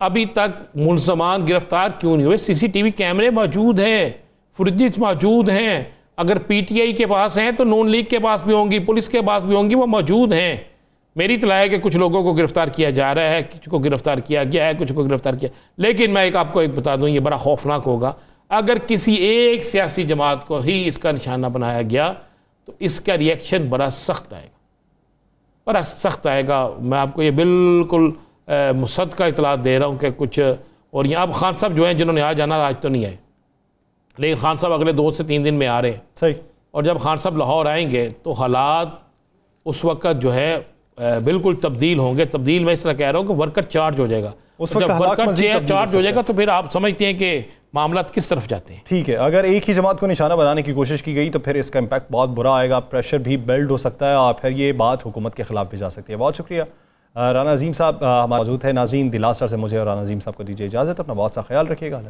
अभी तक मुलज़मान गिरफ्तार क्यों नहीं हुए? CCTV कैमरे मौजूद हैं, फुटेज मौजूद हैं। अगर PTI के पास हैं तो नून लीग के पास भी होंगी, पुलिस के पास भी होंगी, वो मौजूद हैं। मेरी इत्तला है कि कुछ लोगों को गिरफ्तार किया जा रहा है, कुछ को गिरफ्तार किया गया है, कुछ को गिरफ्तार किया। लेकिन मैं आपको एक बता दूं, ये बड़ा खौफनाक होगा अगर किसी एक सियासी जमात को ही इसका निशाना बनाया गया तो इसका रिएक्शन बड़ा सख्त आएगा, बड़ा सख्त आएगा। मैं आपको ये बिल्कुल मुसद्दक़ा इत्तला दे रहा हूँ कि कुछ। और यहाँ अब खान साहब जो हैं, जिन्होंने आज जाना, आज तो नहीं आए, लेकिन खान साहब अगले 2 से 3 दिन में आ रहे हैं। सही। और जब खान साहब लाहौर आएंगे तो हालात उस वक्त जो है बिल्कुल तब्दील होंगे। तब्दील मैं इस तरह कह रहा हूँ कि वर्कर चार्ज हो जाएगा। जब वर्कर चार्ज हो जाएगा तो फिर आप समझते हैं कि मामला किस तरफ जाते हैं। ठीक है, अगर एक ही जमात को निशाना बनाने की कोशिश की गई तो फिर इसका इम्पैक्ट बहुत बुरा आएगा, प्रेशर भी बिल्ड हो सकता है और फिर ये बात हुकूमत के खिलाफ भी जा सकती है। बहुत शुक्रिया। राना अज़ीम साहब हमारे मौजूद है। नाज़रीन, दिलासर से मुझे और राना अज़ीम साहब को दीजिए इजाज़त। अपना बहुत सा ख्याल रखिएगा।